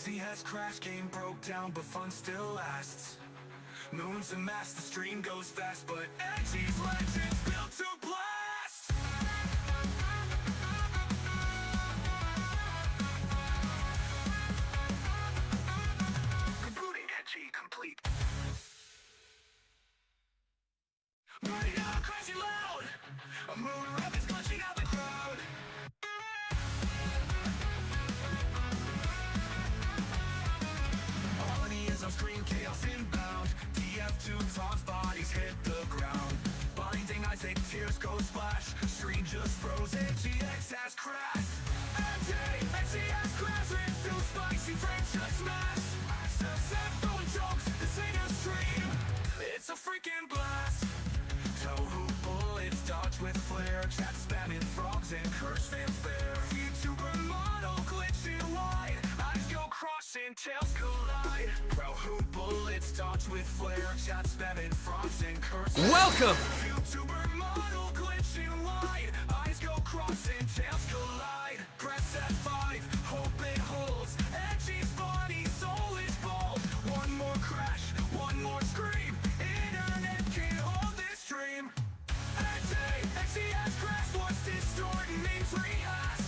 Edgey has crashed, game broke down, but fun still lasts. Moons and mass, the stream goes fast, but Edgey's legends built to blast. Rebooting Edgey complete. Burning out, crashing loud. A moon rapids clutching out the crowd. On screen, chaos inbound. TF2 taunts, bodies hit the ground. Blinding eyes, take tears go splash. Screen just froze, GX has crashed. Edgey has crashed, it's too spicy, frames just smash. Set throwing jokes, this ain't a stream, it's a freaking blast. Tohu bullets dodge with flair, chat spamming frogs and curse fanfare. YouTuber model glitching wide, eyes go crossing, tails collide. Tohu bullets dodge with flair, chat spamming frogs and curse. Welcome! YouTuber model glitching wide, eyes go crossing, tails collide. Press F5, hope it holds. Edgey's body, soul is bold. One more crash, one more scream. Internet can't hold this dream. Edgey has crashed, what's distorting means rehash.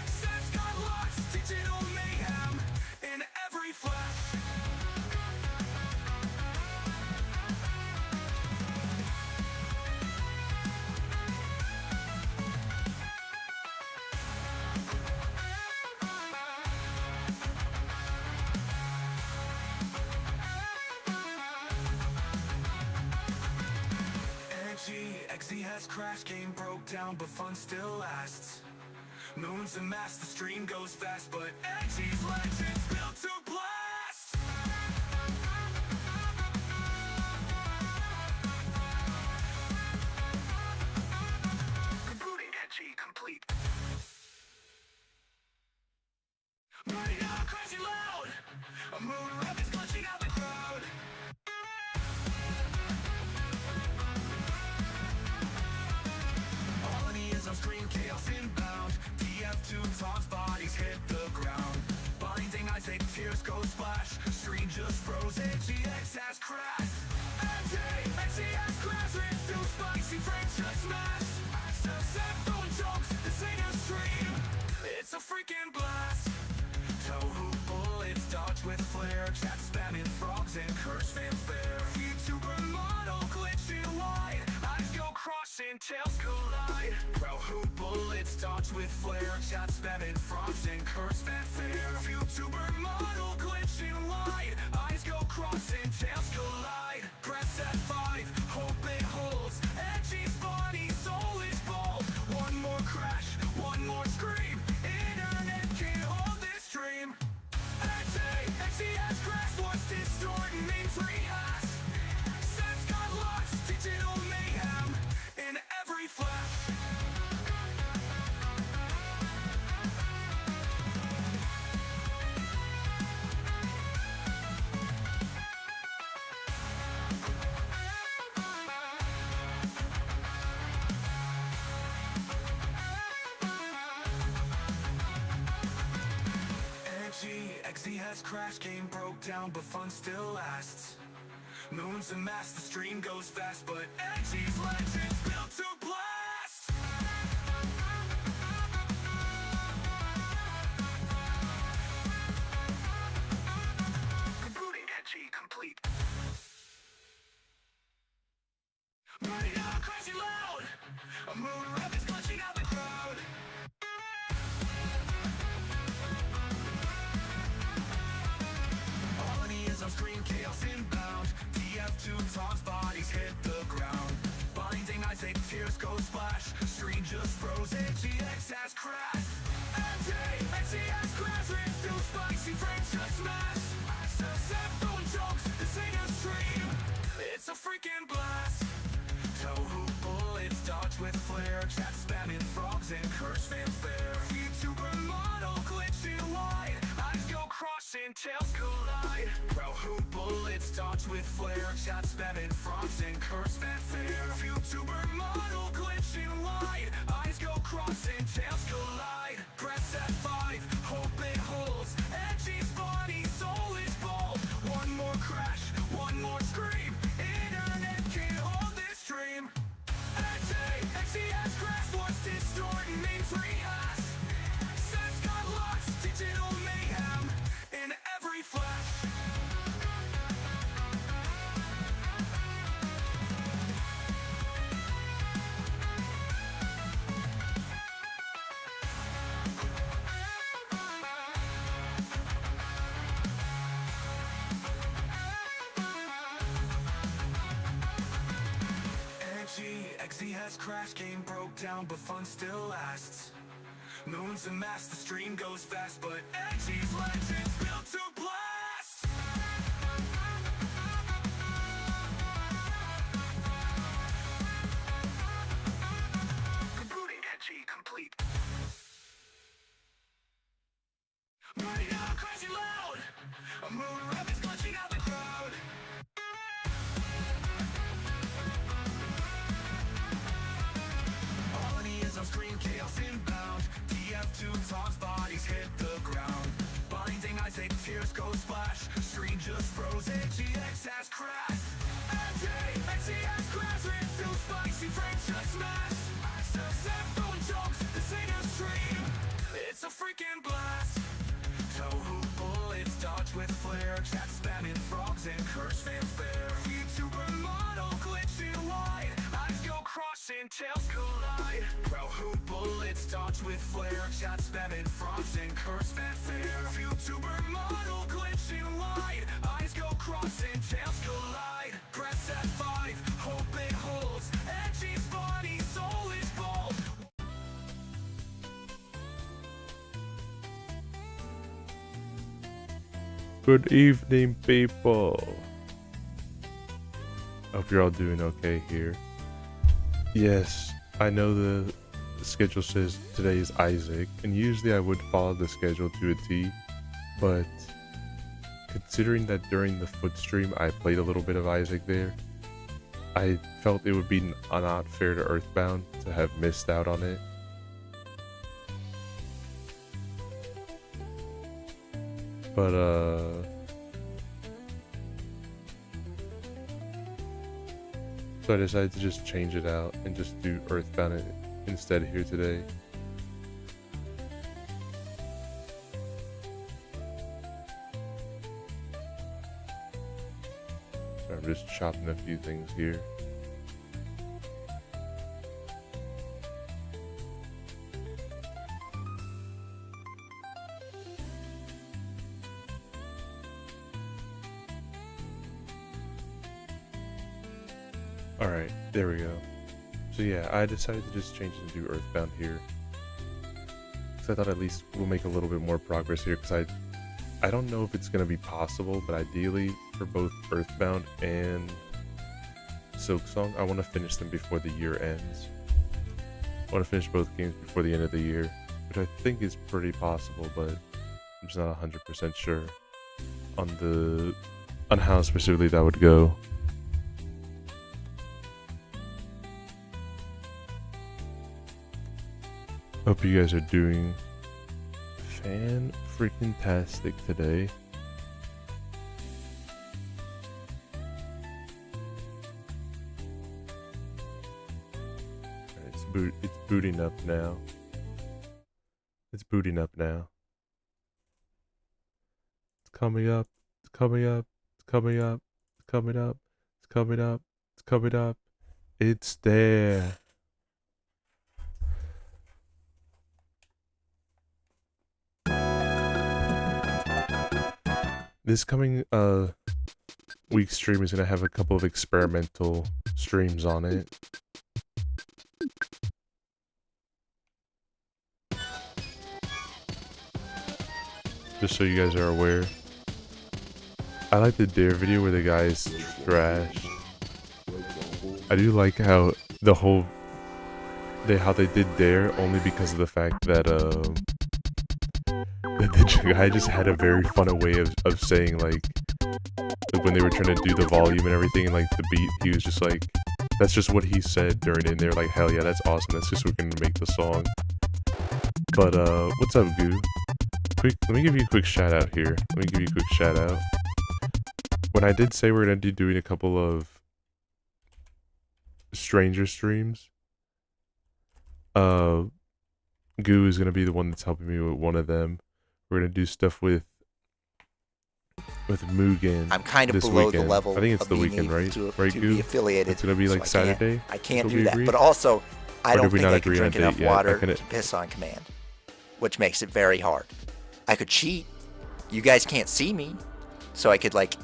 Sets got lost, digital mayhem in every flash. Edgey has crashed, game broke down, but fun still lasts. Moons and mass, the stream goes fast, but Edgey's legends built to blast. Rebooting Edgey complete. Burning out, crashing loud. A moon rapids clutching out the crowd. On screen, chaos inbound. TF2 taunts, bodies hit the ground. Blinding eyes, take tears go splash. Screen just froze, GX has crashed. Edgey has crashed, it's too spicy, frames just smash. Set throwing jokes, this ain't a stream, it's a freaking blast. Tohu bullets dodge with flair, chat spamming frogs and curse fanfare. YouTuber model glitching wide, eyes go crossing, tails collide. Tohu bullets dodge with flair, chat spamming frogs and curse fanfare. YouTuber model glitching wide, eyes go crossing, tails collide. Press F5, hope it holds. Edgey's body, soul is bold. One more crash, one more scream. Internet can't hold this dream. Edgey has crashed, what's distorting means rehash. Sets got lost, digital mayhem in every flash. Edgey has crashed, game broke down, but fun still lasts. Moons and mass, the stream goes fast, but Edgey's legends built to blast. Rebooting Edgey complete. Burning out, crashing loud. A moon rapids clutching out the crowd. On screen, chaos inbound. TF2 taunts, bodies hit the ground. Blinding eyes, take tears go splash. Screen just froze, GX has crashed. Edgey has crashed, it's too spicy, frames just smash. Set throwing jokes, this ain't a stream, it's a freaking blast. Tohu bullets dodge with flair, chat spamming frogs and curse fanfare. YouTuber model glitching wide, eyes go crossing, tails collide. Tohu bullets dodge with flair, chat spamming frogs and curse fanfare. YouTuber model glitching wide, eyes go crossing, tails collide. Press F5, hope it holds. Edgey's body, has crashed, game broke down, but fun still lasts. Moons amassed, the stream goes fast, but Edgey's legends built to blast. Rebooting Edgey complete. Burning out, crashing loud. A moon rapids glitching out the crowd. Harmony is on screen, chaos inbound. TF2 talks, bodies hit the ground. Blinding eyes, take tears go splash. Screen just froze, EdgeyX has crashed. EdgeyX has crashed, it's too spicy, frames just smashed. Throwing jokes, this ain't a stream, it's a freaking blast. Tohu bullets dodge with flare, chat spamming frogs and curse fanfare. YouTuber model glitching wide, eyes go crossing, tails collide. Tohu bullets dodge with flare, chat spamming frogs and curse fanfare. YouTuber model glitching wide, eyes go crossing, tails collide. Press F5, hope it holds. Edgey's body, soul is bold. Good evening, people. Hope you're all doing okay here. Yes, I know the schedule says today is Isaac, and usually I would follow the schedule to a T, but considering that during the foot stream I played a little bit of Isaac there, I felt it would be not fair to Earthbound to have missed out on it. But so I decided to just change it out and just do Earthbound instead here today. So I'm just chopping a few things here. Alright, there we go. So yeah, I decided to just change it to do Earthbound here. Because I thought at least we'll make a little bit more progress here, because I don't know if it's going to be possible, but ideally for both Earthbound and Silksong, I want to finish them before the year ends. I want to finish both games before the end of the year, which I think is pretty possible, but I'm just not 100% sure on how specifically that would go. Hope you guys are doing fan-freaking-tastic today. Alright, it's booting up now. It's booting up now. It's coming up. It's coming up. It's coming up. It's coming up. It's coming up. It's coming up. It's there. This coming week's stream is going to have a couple of experimental streams on it. Just so you guys are aware. I like the Dare video where the guy's trashed. I do like how how they did Dare only because of the fact that the guy just had a very fun way of saying, like when they were trying to do the volume and everything and like the beat, he was just like, that's just what he said during it, and they were like, hell yeah, that's awesome, that's just what we're gonna make the song. But what's up, Goo? Let me give you a quick shout out here. When I did say we're gonna be doing a couple of stranger streams, Goo is gonna be the one that's helping me with one of them. We're gonna do stuff with Mugen. I'm kind of below weekend. the level. I think it's of the being weekend, right? to Right, be Goo? affiliated. It's gonna be like so Saturday. I can't So do we that. agree? But also, I Or don't did we think not I can agree on a drink date enough yet? water I to piss on command, which makes it very hard. I could cheat. You guys can't see me, so I could like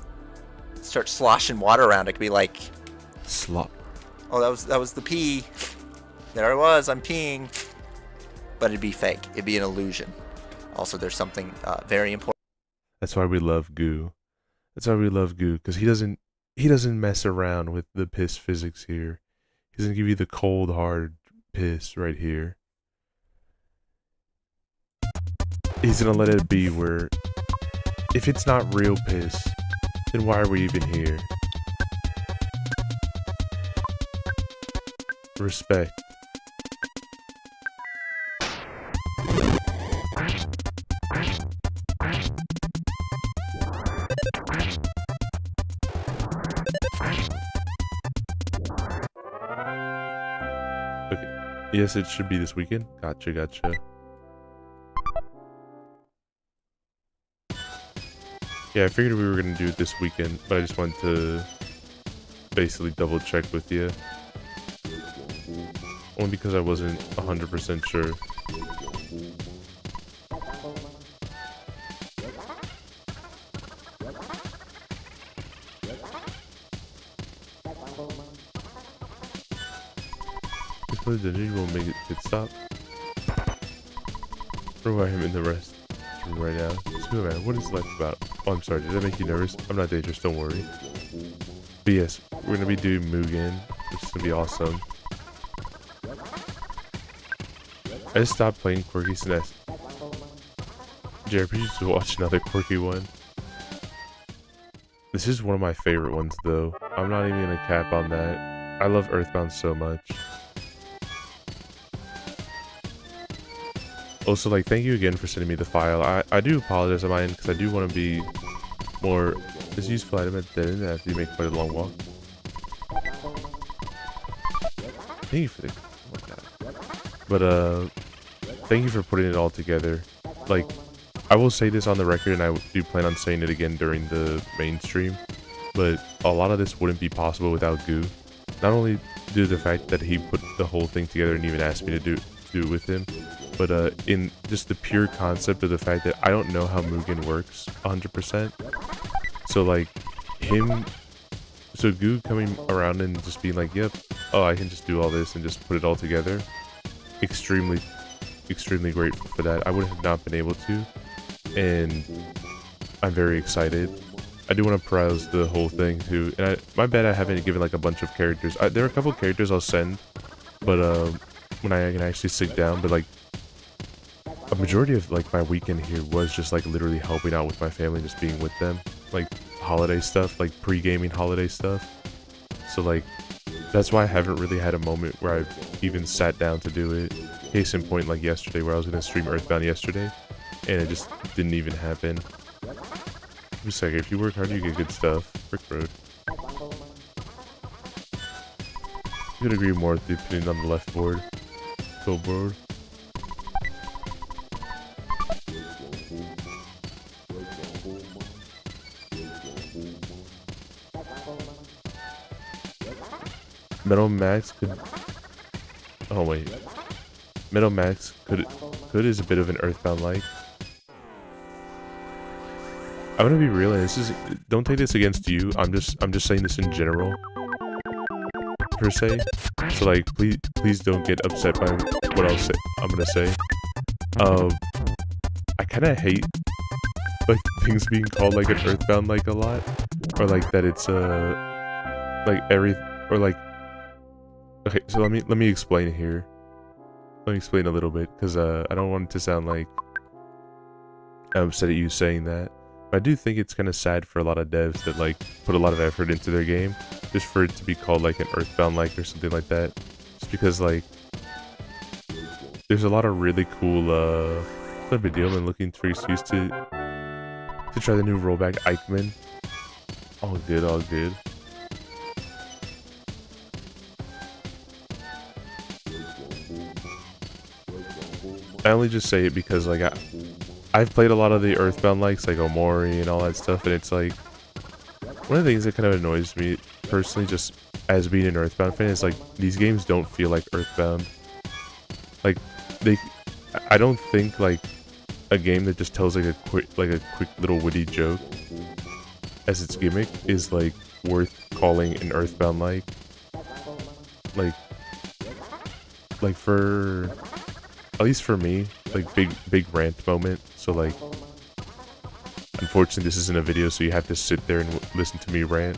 start sloshing water around. I could be like, Slop. "Oh, that was the pee." There I was. I'm peeing. But it'd be fake. It'd be an illusion. Also, there's something very important. That's why we love Goo. That's why we love Goo, because he doesn't mess around with the piss physics here. He's gonna give you the cold hard piss right here. He's gonna let it be where if it's not real piss, then why are we even here? Respect. Okay. Yes, it should be this weekend. Gotcha. Yeah, I figured we were gonna do it this weekend, but I just wanted to basically double check with you. Only because I wasn't 100% sure. If the Edgey will make it pit stop. Or I am in the rest room right now. So man, what is life about? Oh, I'm sorry, did that make you nervous? I'm not dangerous, don't worry. But yes, we're gonna be doing Mugen, which is gonna be awesome. I just stopped playing Quirky Sinest. JRPG used to watch another quirky one. This is one of my favorite ones though. I'm not even gonna cap on that. I love Earthbound so much. Also, like, thank you again for sending me the file. I do apologize on my end because I do want to be more. This useful item at the end after you make quite a long walk. Thank you for the. Oh my god. But thank you for putting it all together. Like, I will say this on the record, and I do plan on saying it again during the mainstream. But a lot of this wouldn't be possible without Goo. Not only due to the fact that he put the whole thing together and even asked me to do it with him, but in just the pure concept of the fact that I don't know how Mugen works 100%. So like so Goo coming around and just being like, yep, oh, I can just do all this and just put it all together. Extremely grateful for that. I would have not been able to, and I'm very excited. I do want to browse the whole thing too, and my bad I haven't given like a bunch of characters. There are a couple of characters I'll send, but when I can actually sit down, but like a majority of like my weekend here was just like literally helping out with my family, just being with them, like holiday stuff, like pre-gaming holiday stuff. So like that's why I haven't really had a moment where I've even sat down to do it. Case in point, like yesterday, where I was gonna stream Earthbound yesterday, and it just didn't even happen. Just a second, if you work hard, you get good stuff. Brick Road. You could agree more with the opinion on the left board. Go board. Metal Max could. Oh wait. Metal Max could is a bit of an Earthbound like. I'm gonna be real, and this is, don't take this against you. I'm just saying this in general, per se. So like, please don't get upset by what I'm gonna say. I kind of hate like things being called like an Earthbound like a lot, or like that it's like or like. Okay, so let me explain here. Let me explain a little bit, because I don't want it to sound like I'm upset at you saying that. I do think it's kind of sad for a lot of devs that like put a lot of effort into their game just for it to be called like an Earthbound like or something like that. Just because like there's a lot of really cool not a big deal and looking for excuse to try the new rollback Eichmann. All good, all good. I only just say it because like I've played a lot of the Earthbound likes, like Omori and all that stuff, and it's like one of the things that kind of annoys me personally, just as being an Earthbound fan, is like these games don't feel like Earthbound. Like I don't think like a game that just tells like a quick little witty joke as its gimmick is like worth calling an Earthbound like like for, at least for me, like big rant moment. So like, unfortunately this isn't a video, so you have to sit there and listen to me rant.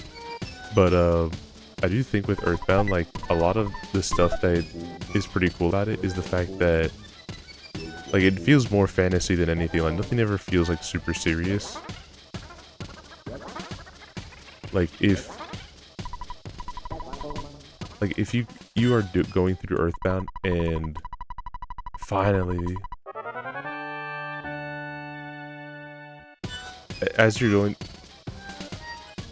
But I do think with Earthbound, like a lot of the stuff that is pretty cool about it is the fact that like it feels more fantasy than anything. Like nothing ever feels like super serious. Like if you are going through Earthbound and finally, as you're going,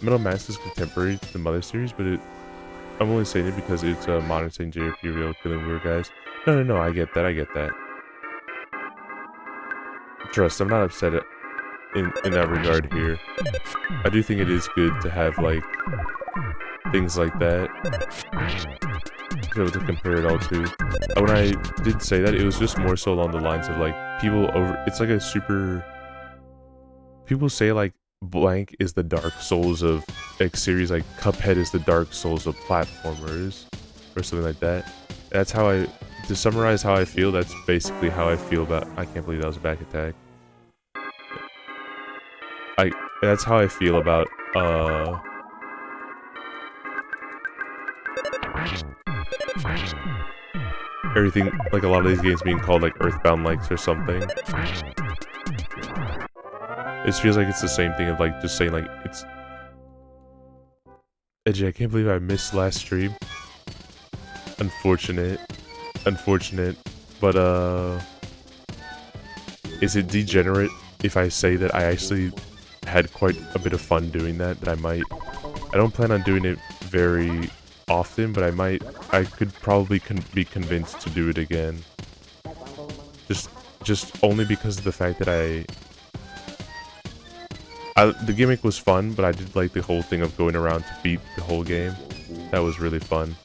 Metal Mask is contemporary to the Mother series, but I'm only saying it because it's a modern Saint JRP real killing weird guys. No, I get that. Trust, I'm not upset in that regard here. I do think it is good to have like things like that to be able to compare it all to. When I did say that, it was just more so along the lines of like it's like a super, people say like blank is the Dark Souls of like series, like Cuphead is the Dark Souls of platformers or something like that. That's how to summarize how I feel, that's basically how I feel about, I can't believe that was a back attack. That's how I feel about everything, like a lot of these games being called like Earthbound likes or something. It feels like it's the same thing of like just saying like it's Edgey, I can't believe I missed last stream. Unfortunate. But is it degenerate if I say that I actually had quite a bit of fun doing that? I don't plan on doing it very often, but I could probably be convinced to do it again. Just only because of the fact that the gimmick was fun, but I did like the whole thing of going around to beat the whole game. That was really fun.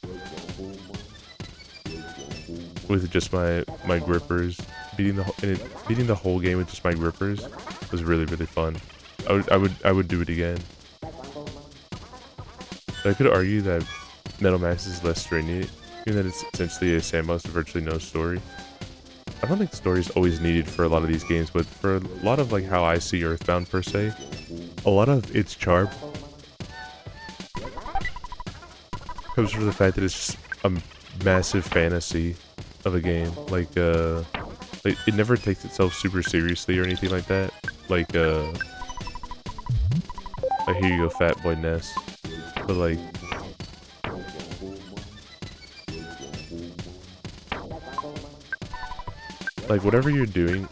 With just my grippers, beating the whole game with just my grippers was really fun. I would do it again. But I could argue that Metal Max is less stringent, given that it's essentially a sandbox with virtually no story. I don't think story is always needed for a lot of these games, but for a lot of like how I see Earthbound per se, a lot of its charm comes from the fact that it's just a massive fantasy of a game. Like it never takes itself super seriously or anything like that. Like here you go, fat boy Ness. But like whatever you're doing,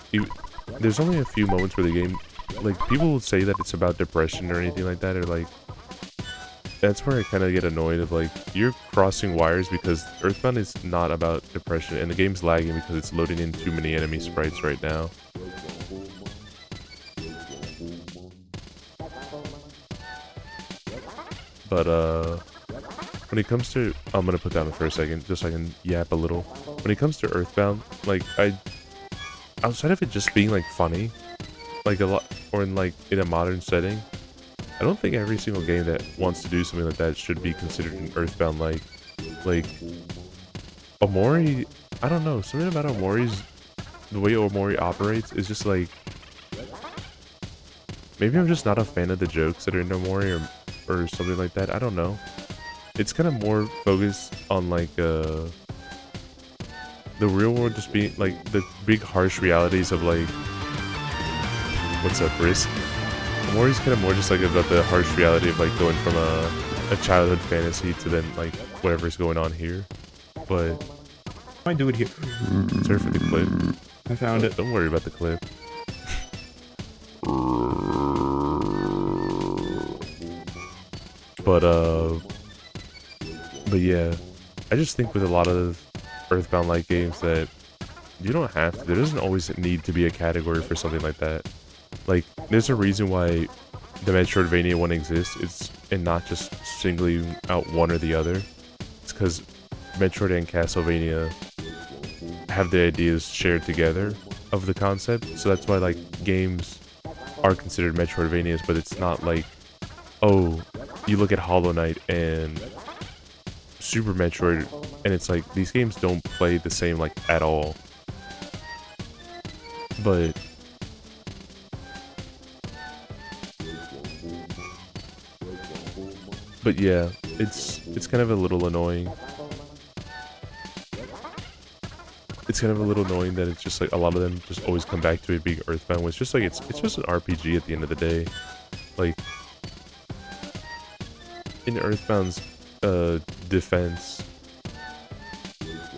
there's only a few moments where the game, like people will say that it's about depression or anything like that, or like that's where I kind of get annoyed of like you're crossing wires, because Earthbound is not about depression and the game's lagging because it's loading in too many enemy sprites right now. But when it comes to, I'm gonna put down for a second just so I can yap a little. When it comes to Earthbound, like outside of it just being like funny, like a lot, or in a modern setting, I don't think every single game that wants to do something like that should be considered an Earthbound like Omori. I don't know, something about Omori's, the way Omori operates is just like, maybe I'm just not a fan of the jokes that are in Omori or something like that. I don't know. It's kind of more focused on like the real world, just being like the big harsh realities of like, what's up, Risk? Omori's kind of more just like about the harsh reality of like going from a childhood fantasy to then like whatever's going on here. But I do it here. Sorry for the clip. I found it. Don't worry about the clip. But yeah, I just think with a lot of Earthbound-like games that you don't have to. There doesn't always need to be a category for something like that. Like, there's a reason why the Metroidvania one exists, and not just singling out one or the other. It's because Metroid and Castlevania have the ideas shared together of the concept, so that's why like games are considered Metroidvanias, but it's not like, oh, you look at Hollow Knight and Super Metroid, and it's like these games don't play the same like at all. But yeah, it's kind of a little annoying. It's kind of a little annoying that it's just like a lot of them just always come back to it being Earthbound, which just like it's just an RPG at the end of the day. Like in Earthbound's defense,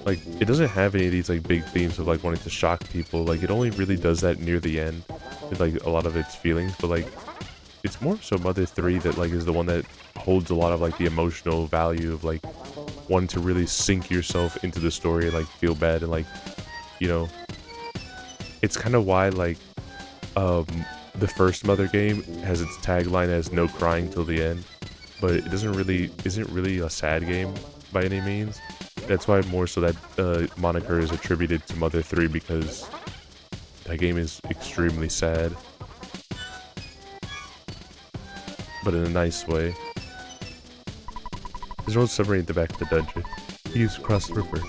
like it doesn't have any of these like big themes of like wanting to shock people. Like it only really does that near the end with like a lot of its feelings, but like it's more so Mother 3 that like is the one that holds a lot of like the emotional value of like wanting to really sink yourself into the story and like feel bad, and like, you know, it's kind of why like the first Mother game has its tagline as no crying till the end, but it isn't really a sad game by any means. That's why more so that moniker is attributed to Mother 3, because that game is extremely sad, but in a nice way. There's an old submarine at the back of the dungeon. You use to cross the river.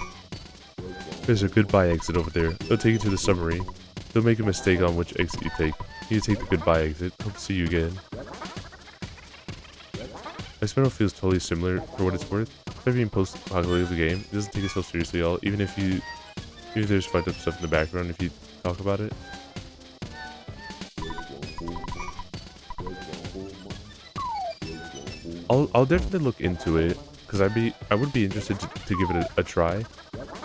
There's a goodbye exit over there. They'll take you to the submarine. They'll make a mistake on which exit you take. You take the goodbye exit. Hope to see you again. This metal feels totally similar for what it's worth. Despite being post-apocalyptic game, it doesn't take itself seriously at all, even if there's fucked up stuff in the background if you talk about it. I'll definitely look into it, because I would be interested to give it a try,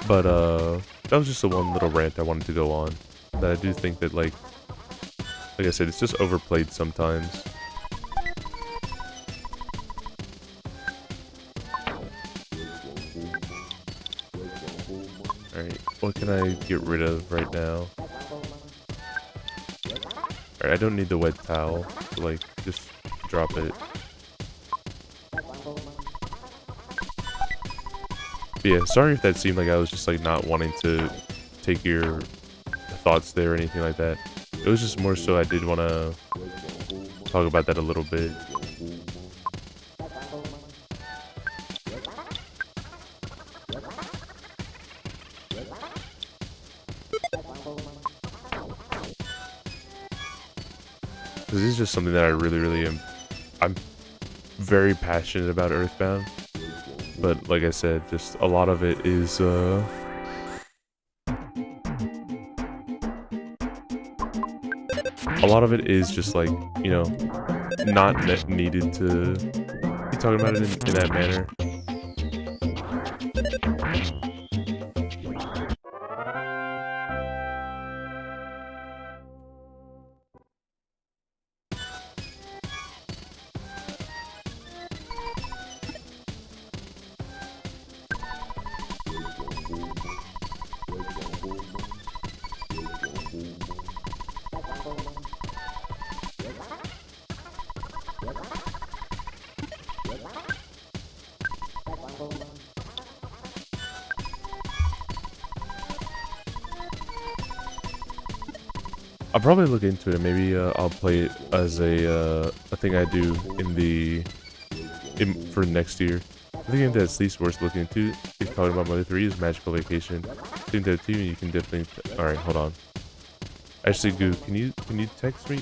but that was just the one little rant I wanted to go on. That I do think that like I said, it's just overplayed sometimes. Alright, what can I get rid of right now? Alright, I don't need the wet towel, so like just drop it. But yeah, sorry if that seemed like I was just like not wanting to take your thoughts there or anything like that. It was just more so I did want to talk about that a little bit. This is just something that I really am. I'm very passionate about Earthbound. But like I said, just a lot of it is a lot of it is just like, you know, not needed to be talking about it in that manner. I'll probably look into it. Maybe I'll play it as a thing I do for next year. I think that's least worth looking into. If talking about Mother 3 is Magical Vacation. I think that too. You can definitely. All right, hold on. Actually, Goo, can you text me?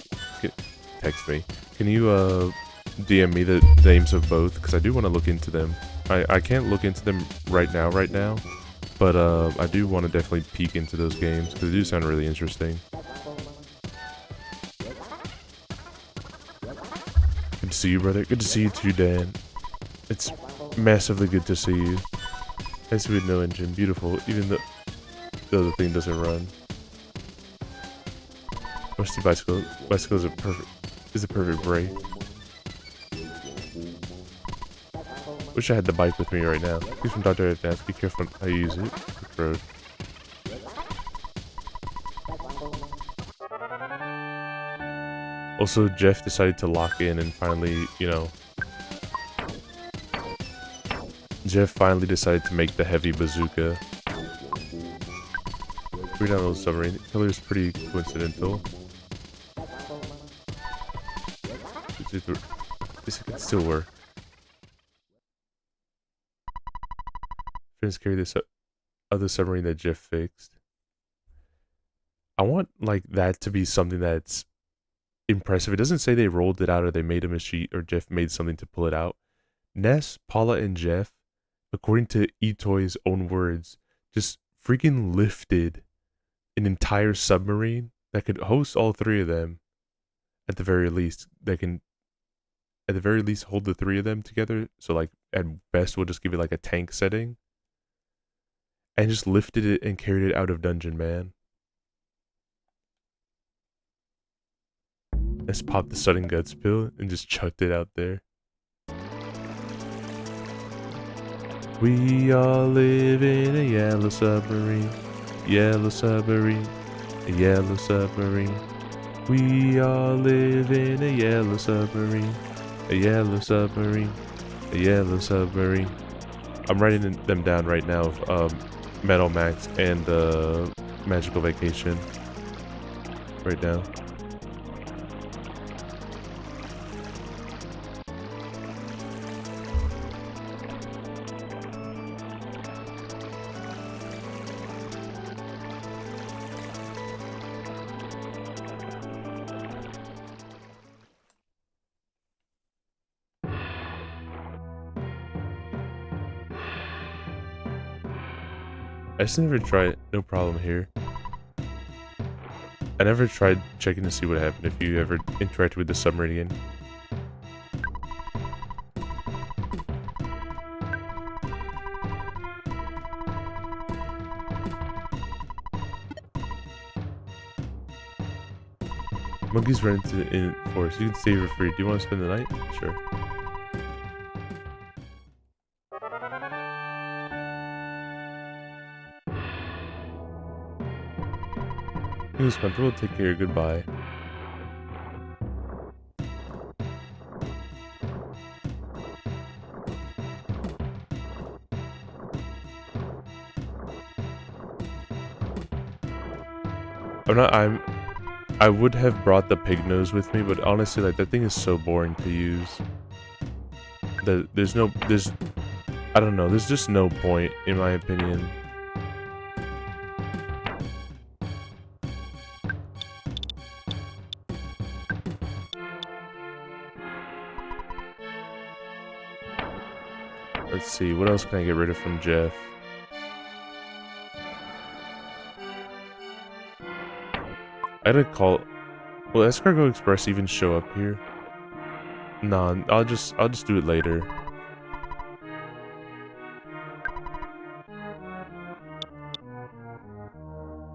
Text me. Can you DM me the names of both? Because I do want to look into them. I can't look into them right now, but I do want to definitely peek into those games because they do sound really interesting. Good to see you, brother. Good to see you too, Dan. It's massively good to see you. Nice with no engine. Beautiful. Even the other thing doesn't run. Rusty bicycle. Bicycle is a perfect break. Wish I had the bike with me right now. Please from Dr. Advance. Be careful how you use it. Quick road. Also, Jeff decided to lock in and finally, you know, Jeff finally decided to make the heavy bazooka. Read down those submarine. The color is pretty coincidental. This could still work. Friends carry this up. of the submarine that Jeff fixed. I want like that to be something that's impressive. It doesn't say they rolled it out or they made him a sheet or Jeff made something to pull it out. Ness, Paula, and Jeff, according to Itoi's own words, just freaking lifted an entire submarine that could host all three of them. At the very least, that can at the very least hold the three of them together. So like at best we'll just give it like a tank setting. And just lifted it and carried it out of dungeon, man. Let's pop the sudden guts pill and just chucked it out there. We all live in a yellow submarine, yellow submarine, a yellow submarine. We all live in a yellow submarine, a yellow submarine, a yellow submarine. I'm writing them down right now of Metal Max and Magical Vacation right now. I just never tried, no problem here. I never tried checking to see what happened if you ever interacted with the submarine again. Monkeys run into the forest. You can stay for free. Do you want to spend the night? Sure. It was comfortable. Take care. Goodbye. I would have brought the pig nose with me, but honestly, like, that thing is so boring to use. That I don't know, there's just no point, in my opinion. Let's see, what else can I get rid of from Jeff? I had to call. Will Escargot Express even show up here? Nah, I'll just do it later.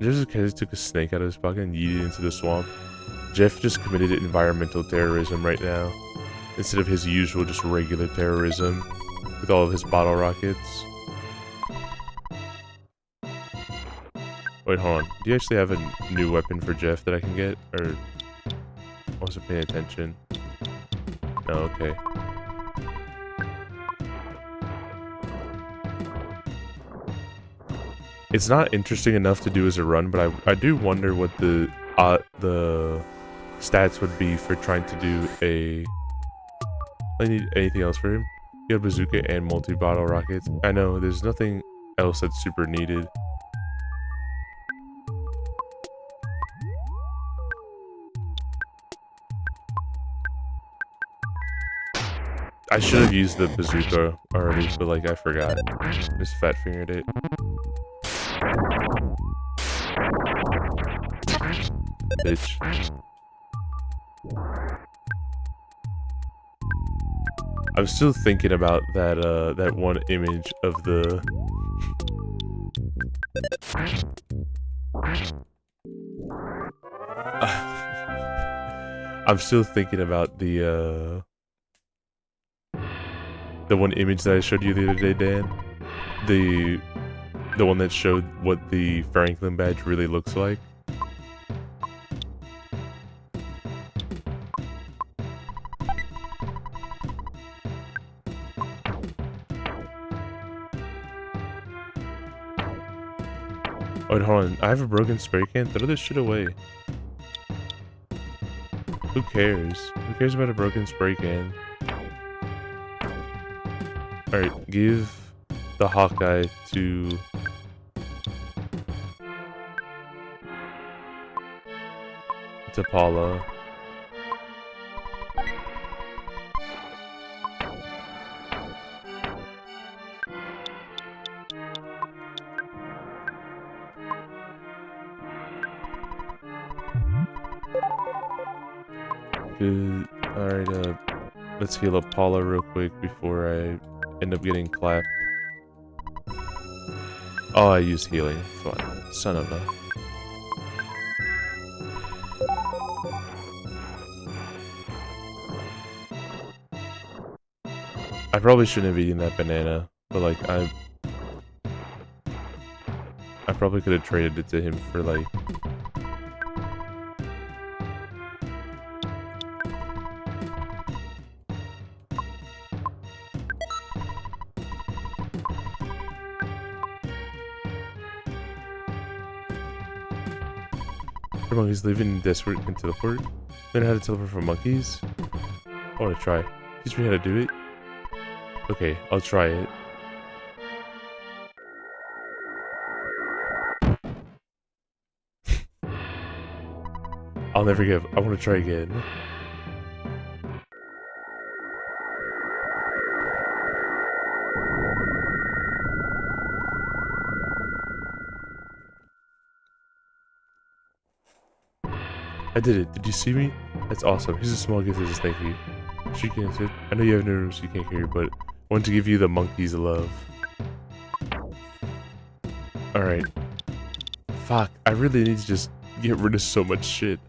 Just in case he took a snake out of his pocket and yeeted it into the swamp. Jeff just committed environmental terrorism right now, instead of his usual just regular terrorism with all of his bottle rockets. Wait, hold on. Do you actually have a new weapon for Jeff that I can get? Or I wasn't paying attention. No, okay. It's not interesting enough to do as a run, but I do wonder what the stats would be for trying to do a... I need anything else for him? You have bazooka and multi-bottle rockets. I know, there's nothing else that's super needed. I should have used the bazooka already, but like I forgot. Just fat fingered it. Bitch. I'm still thinking about that that one image of the I'm still thinking about the one image that I showed you the other day, Dan. The one that showed what the Franklin badge really looks like. Wait, hold on. I have a broken spray can. Throw this shit away. Who cares? Who cares about a broken spray can? Alright, give the Hawkeye to to Paula. Good. Alright, let's heal up Paula real quick before I end up getting clapped. Oh, I used healing. Fun. Son of a... I probably shouldn't have eaten that banana, but like, I probably could have traded it to him for like... monkeys living desperate can teleport. Learn how to teleport from monkeys? I want to try. Teach me how to do it? Okay, I'll try it. I'll never give. I want to try again. I did it. Did you see me? That's awesome. Here's a small gift as a thank you. She can answer. I know you have no room so you can't hear, but I want to give you the monkey's love. Alright. Fuck. I really need to just get rid of so much shit.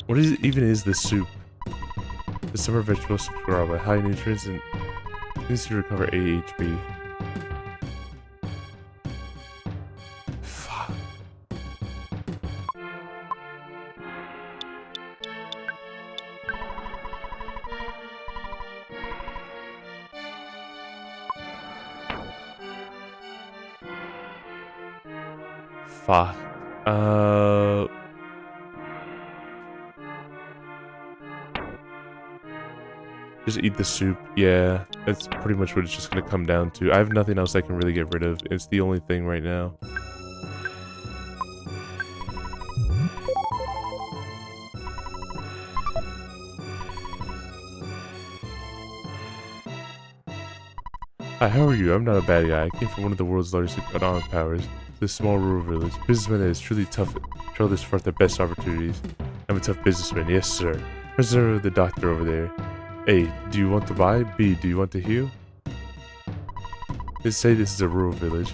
What even is this soup? The summer vegetable soup grow by high nutrients and needs to recover 8 HP. Fuck. Fuck. Just eat the soup. Yeah, that's pretty much what it's just gonna come down to. I have nothing else I can really get rid of. It's the only thing right now. Hi, how are you? I'm not a bad guy. I came from one of the world's largest economic powers, this small rural village. Businessman that is truly tough. Trail this for the best opportunities. I'm a tough businessman. Yes, sir. President the doctor over there. A, do you want to buy? B, do you want to heal? Let's say this is a rural village.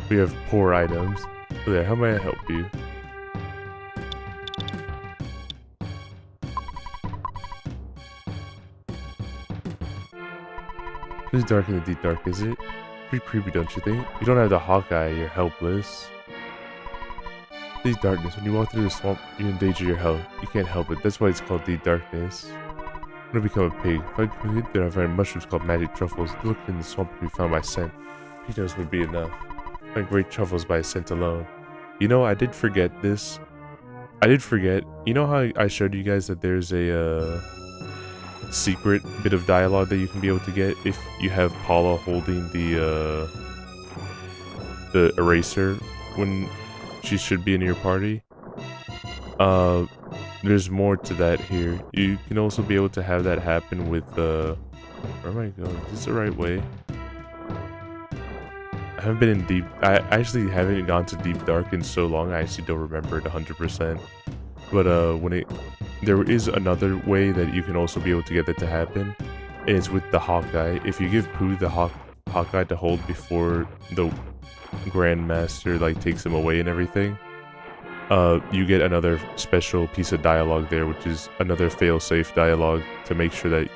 We have poor items. So there, how may I help you? It's dark in the deep dark, is it? Pretty creepy, don't you think? You don't have the Hawkeye, you're helpless. Deep darkness, when you walk through the swamp, you endanger your health. You can't help it, that's why it's called deep darkness. I'm gonna become a pig. If I complete there, I find mushrooms called magic truffles. Look in the swamp can be found by scent. Peanuts would be enough. Find great truffles by scent alone. You know, I did forget this. I did forget. You know how I showed you guys that there's a secret bit of dialogue that you can be able to get if you have Paula holding the eraser when she should be in your party? There's more to that here. You can also be able to have that happen with where am I going? Is this the right way? I haven't been in deep. I actually haven't gone to deep dark in so long. I actually don't remember it 100%. But there is another way that you can also be able to get that to happen, and it's with the Hawkeye. If you give Pooh the Hawkeye to hold before the Grandmaster like takes him away and everything, you get another special piece of dialogue there, which is another fail-safe dialogue to make sure that,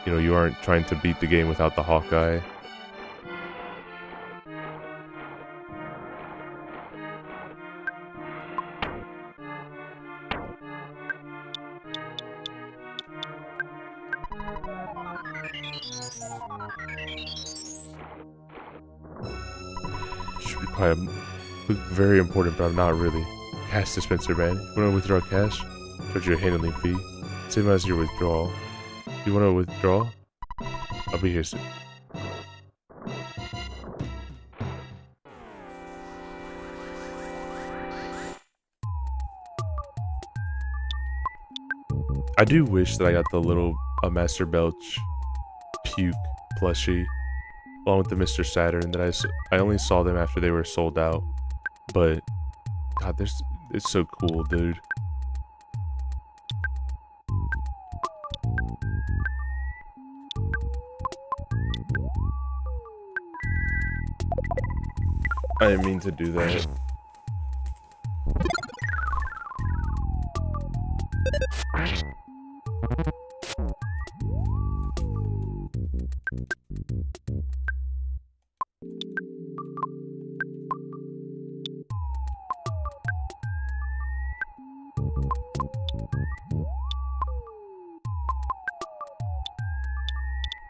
you know, you aren't trying to beat the game without the Hawkeye. Should be quite very important, but I'm not really. Cash dispenser, man. You want to withdraw cash? Charge you a handling fee. Same as your withdrawal. You want to withdraw? I'll be here soon. I do wish that I got the little Master Belch puke plushie along with the Mr. Saturn that I only saw them after they were sold out. But God, it's so cool, dude. I didn't mean to do that.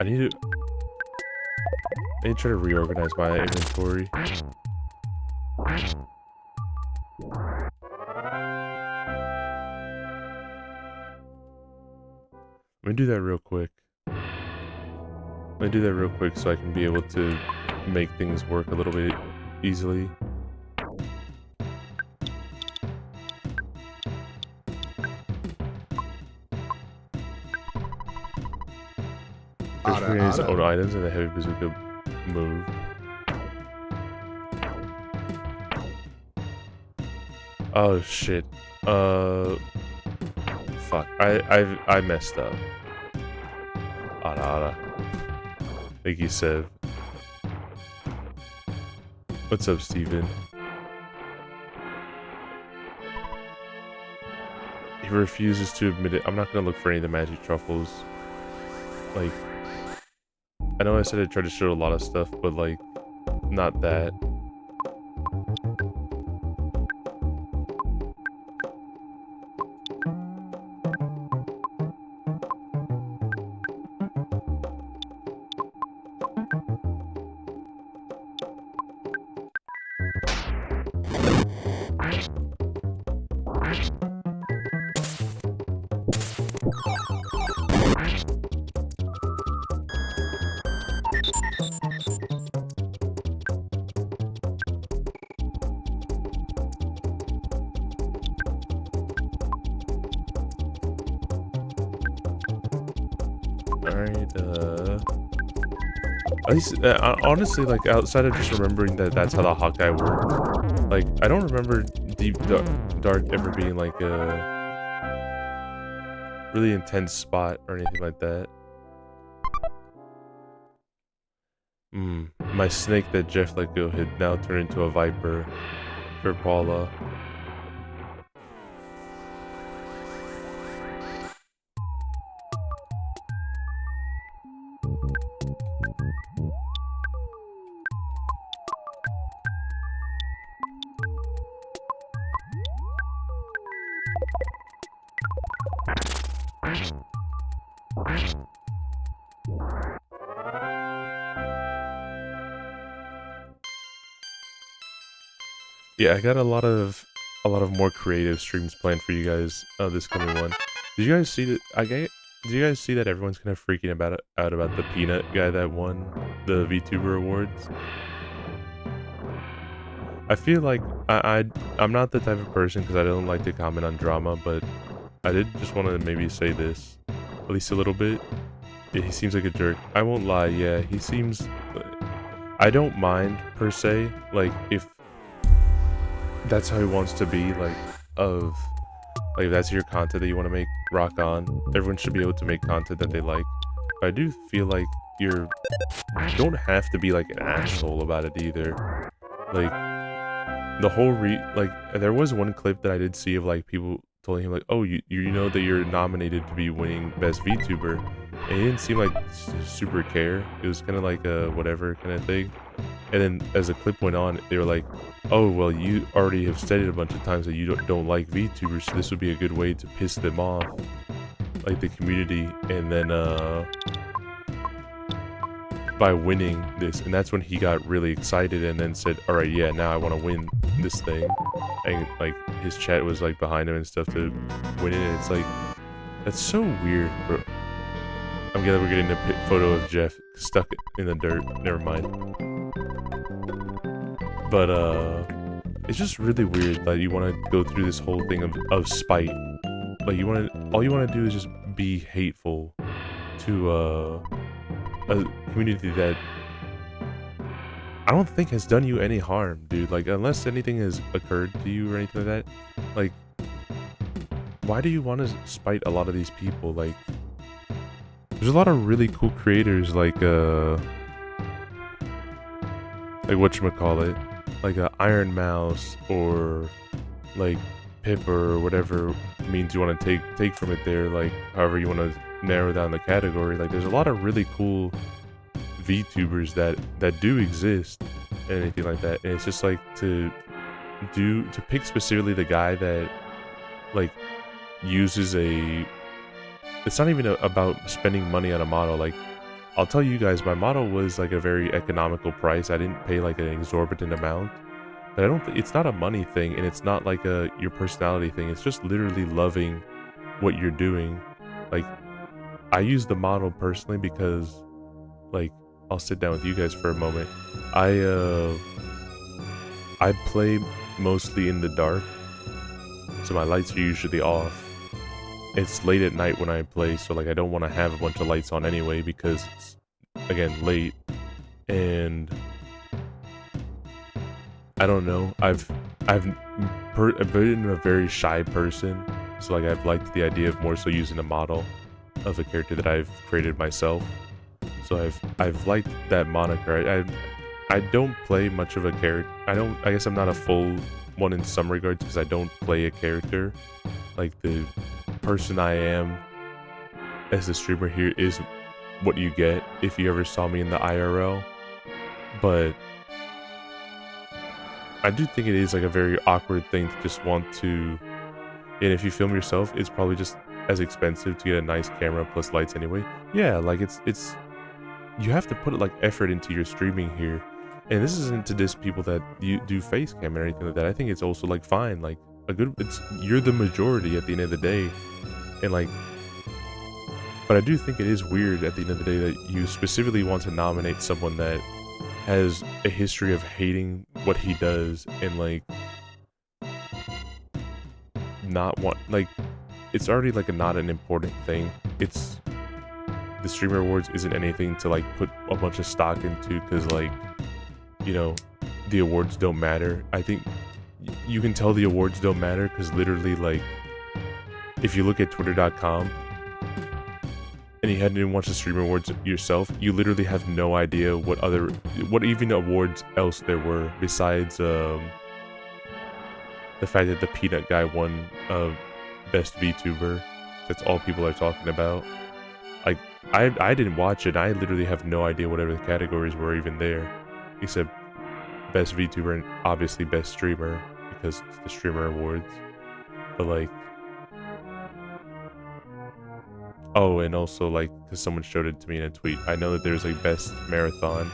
I need to try to reorganize my inventory. Let me do that real quick. So I can be able to make things work a little bit easily. His own items and the heavy bazooka move. Oh shit. Fuck. I messed up. Ada. Thank you, Sev. What's up, Steven? He refuses to admit it. I'm not gonna look for any of the magic truffles. Like, I know I said I tried to show a lot of stuff, but like, not that. At least, honestly, like, outside of just remembering that that's how the Hawkeye worked, like, I don't remember Deep Dark ever being, like, a really intense spot or anything like that. My snake that Jeff let go had now turned into a viper for Paula. Yeah, I got a lot of more creative streams planned for you guys this coming one. Did you guys see that? Did you guys see that everyone's kind of freaking out about the peanut guy that won the VTuber awards? I feel like I'm not the type of person because I don't like to comment on drama, but I did just want to maybe say this at least a little bit. Yeah, he seems like a jerk. I won't lie. Yeah, he seems. I don't mind per se. Like if that's how he wants to be, like if that's your content that you want to make, rock on. Everyone should be able to make content that they like. But I do feel like you don't have to be like an asshole about it either. Like the whole there was one clip that I did see of like people telling him like, oh, you know that you're nominated to be winning best VTuber, and he didn't seem like super care. It was kind of like a whatever kind of thing. And then as the clip went on, they were like, oh, well, you already have stated a bunch of times that you don't like VTubers, so this would be a good way to piss them off, like the community. And then by winning this, and that's when he got really excited and then said, all right, yeah, now I want to win this thing. And like his chat was like behind him and stuff to win it. And it's like, that's so weird, bro. I'm glad we're getting a photo of Jeff stuck in the dirt. Never mind. But it's just really weird that you want to go through this whole thing of spite. Like all you want to do is just be hateful to a community that I don't think has done you any harm, dude. Like, unless anything has occurred to you or anything like that, like, why do you want to spite a lot of these people? Like, there's a lot of really cool creators, like whatchamacallit, like Iron Mouse or like Pip or whatever means you want to take from it there, like however you want to narrow down the category. Like, there's a lot of really cool VTubers that do exist and anything like that, and it's just like to pick specifically the guy that like uses it's not even about spending money on a model. Like, I'll tell you guys, my model was like a very economical price. I didn't pay like an exorbitant amount, but I don't it's not a money thing, and it's not like your personality thing. It's just literally loving what you're doing. Like, I use the model personally because, like, I'll sit down with you guys for a moment. I play mostly in the dark, so my lights are usually off. It's late at night when I play, so like I don't want to have a bunch of lights on anyway because it's, again, late. And I don't know, I've been a very shy person, so like I've liked the idea of more so using a model of a character that I've created myself. So I've liked that moniker. I don't play much of a character. I guess I'm not a full one in some regards because I don't play a character. Like, the person I am as the streamer here is what you get if you ever saw me in the IRL. But I do think it is like a very awkward thing to just want to, and if you film yourself, it's probably just as expensive to get a nice camera plus lights anyway. Yeah, like it's you have to put like effort into your streaming here. And this isn't to diss people that you do face cam or anything like that. I think it's also like fine, like you're the majority at the end of the day. And like, but I do think it is weird at the end of the day that you specifically want to nominate someone that has a history of hating what he does and like not want, like, it's already like not an important thing. It's the streamer awards isn't anything to like put a bunch of stock into because, like, you know, the awards don't matter. I think you can tell the awards don't matter because literally, like, if you look at twitter.com and you hadn't even watched the streamer awards yourself, you literally have no idea what even awards else there were besides the fact that the peanut guy won best VTuber. That's all people are talking about. Like, I didn't watch it. I literally have no idea whatever the categories were even there, except best VTuber and obviously best streamer because it's the streamer awards. But like, oh, and also like, because someone showed it to me in a tweet, I know that there's like best marathon,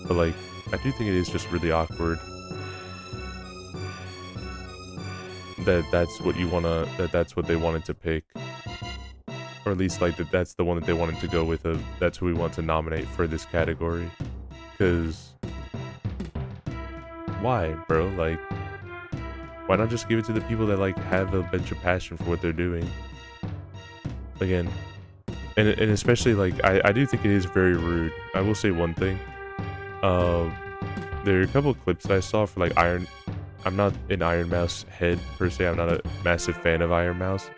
but like, I do think it is just really awkward that's what that's what they wanted to pick, or at least like that's the one that they wanted to go with. That's who we want to nominate for this category. Because why, bro? Like, why not just give it to the people that like have a bunch of passion for what they're doing? Again, and especially like I do think it is very rude. I will say one thing. There are a couple of clips that I saw for like I'm not an Iron Mouse head per se. I'm not a massive fan of Iron Mouse,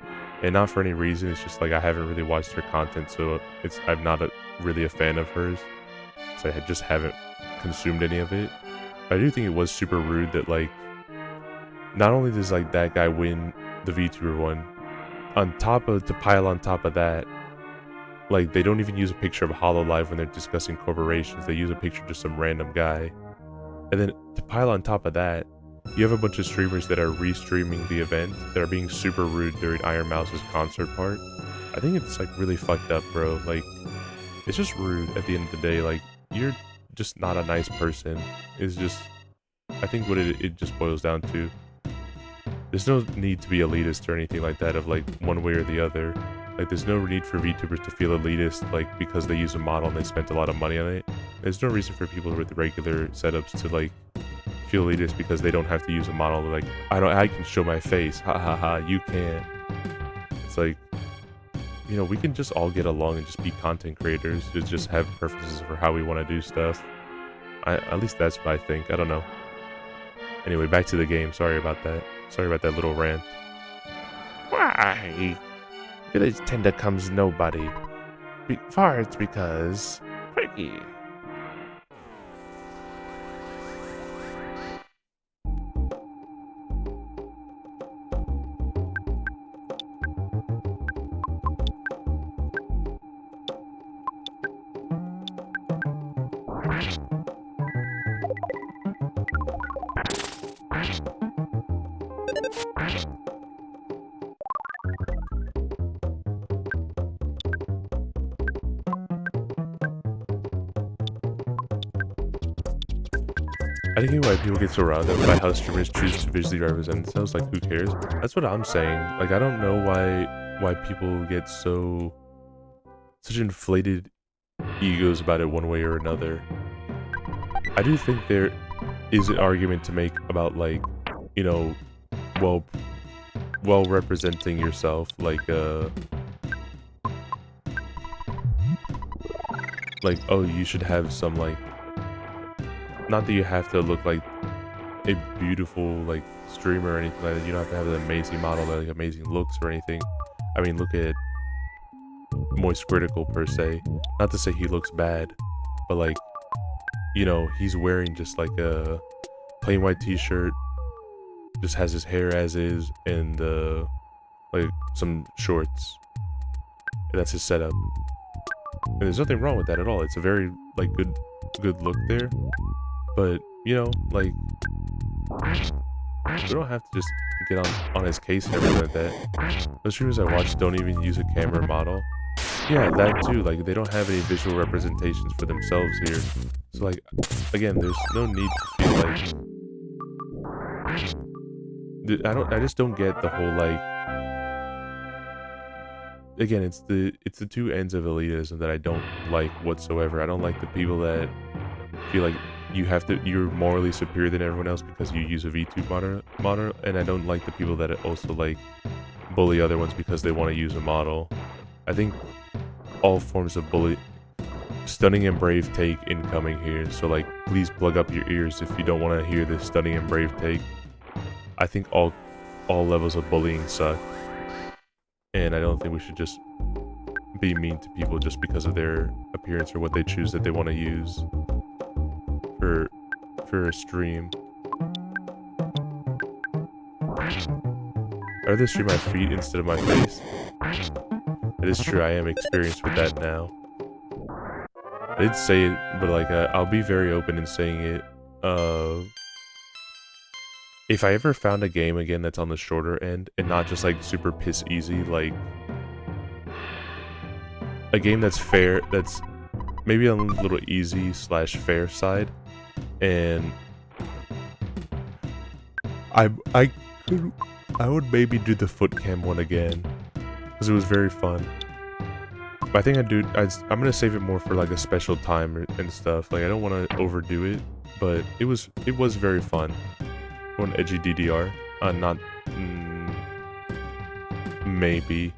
and not for any reason. It's just like I haven't really watched her content, so I'm not really a fan of hers. So I just haven't consumed any of it. But I do think it was super rude that like, not only does like that guy win the VTuber one, to pile on top of that, like they don't even use a picture of HoloLive when they're discussing corporations. They use a picture of just some random guy. And then to pile on top of that, you have a bunch of streamers that are restreaming the event that are being super rude during Iron Mouse's concert part. I think it's like really fucked up, bro. Like, it's just rude at the end of the day. Like, you're just not a nice person. It's just, I think what it just boils down to. There's no need to be elitist or anything like that of like one way or the other. Like, there's no need for VTubers to feel elitist like because they use a model and they spent a lot of money on it. There's no reason for people with regular setups to like feel elitist because they don't have to use a model. Like, I can show my face, ha ha ha, you can't. It's like, you know, we can just all get along and just be content creators to just have preferences for how we want to do stuff. At least that's what I think. I don't know. Anyway, back to the game. Sorry about that. Sorry about that little rant. Why? Village tender comes nobody. For it's because Quirky. I don't get why people get so riled up by how streamers choose to visually represent themselves. Like, who cares? That's what I'm saying. Like, I don't know why people get such inflated egos about it one way or another. I do think there is an argument to make about, like, you know, well representing yourself, like oh, you should have some, like, not that you have to look like a beautiful, like, streamer or anything like that. You don't have to have an amazing model, like amazing looks or anything. I mean, look at Moist Critical per se. Not to say he looks bad, but, like, you know, he's wearing just like a plain white t-shirt, just has his hair as is, and like some shorts. And that's his setup. And there's nothing wrong with that at all. It's a very, like, good look there. But, you know, like, we don't have to just get on his case and everything like that. The streamers I watch don't even use a camera model. Yeah, that too. Like, they don't have any visual representations for themselves here. So, like, again, there's no need to feel like... I just don't get the whole, like... Again, it's the two ends of elitism that I don't like whatsoever. I don't like the people that feel like you're morally superior than everyone else because you use a VTube model, and I don't like the people that also, like, bully other ones because they want to use a model. I think all forms of bully... Stunning and brave take incoming here, so, like, please plug up your ears if you don't want to hear this stunning and brave take. I think all levels of bullying suck, and I don't think we should just be mean to people just because of their appearance or what they choose that they want to use for a stream. I'd rather stream my feet instead of my face. It is true, I am experienced with that now. I did say it, but, like, I'll be very open in saying it. If I ever found a game again that's on the shorter end and not just, like, super piss easy, like a game that's fair, that's maybe on a little easy / fair side, and I would maybe do the foot cam one again because it was very fun. But I think I'm gonna save it more for, like, a special time and stuff. Like, I don't want to overdo it, but it was very fun. On Edgey DDR, not maybe.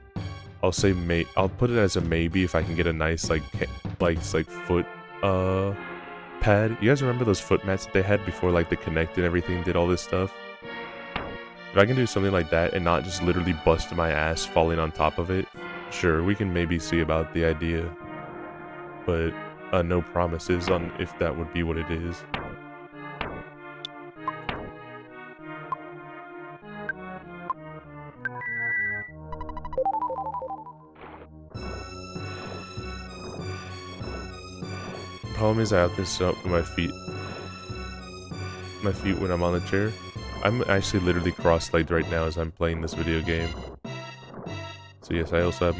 I'll say I'll put it as a maybe if I can get a nice, like foot pad. You guys remember those foot mats that they had before, like, the Kinect and everything did all this stuff? If I can do something like that and not just literally bust my ass falling on top of it, sure, we can maybe see about the idea. But no promises on if that would be what it is. Problem is I have to sit up with my feet when I'm on the chair. I'm actually literally cross-legged right now as I'm playing this video game. So yes, I also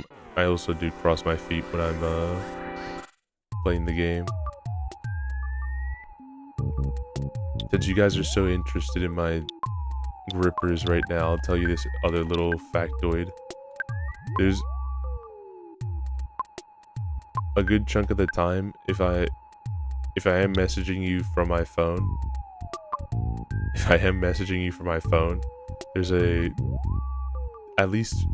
do cross my feet when I'm playing the game. Since you guys are so interested in my grippers right now, I'll tell you this other little factoid. There's a good chunk of the time, if I am messaging you from my phone, there's at least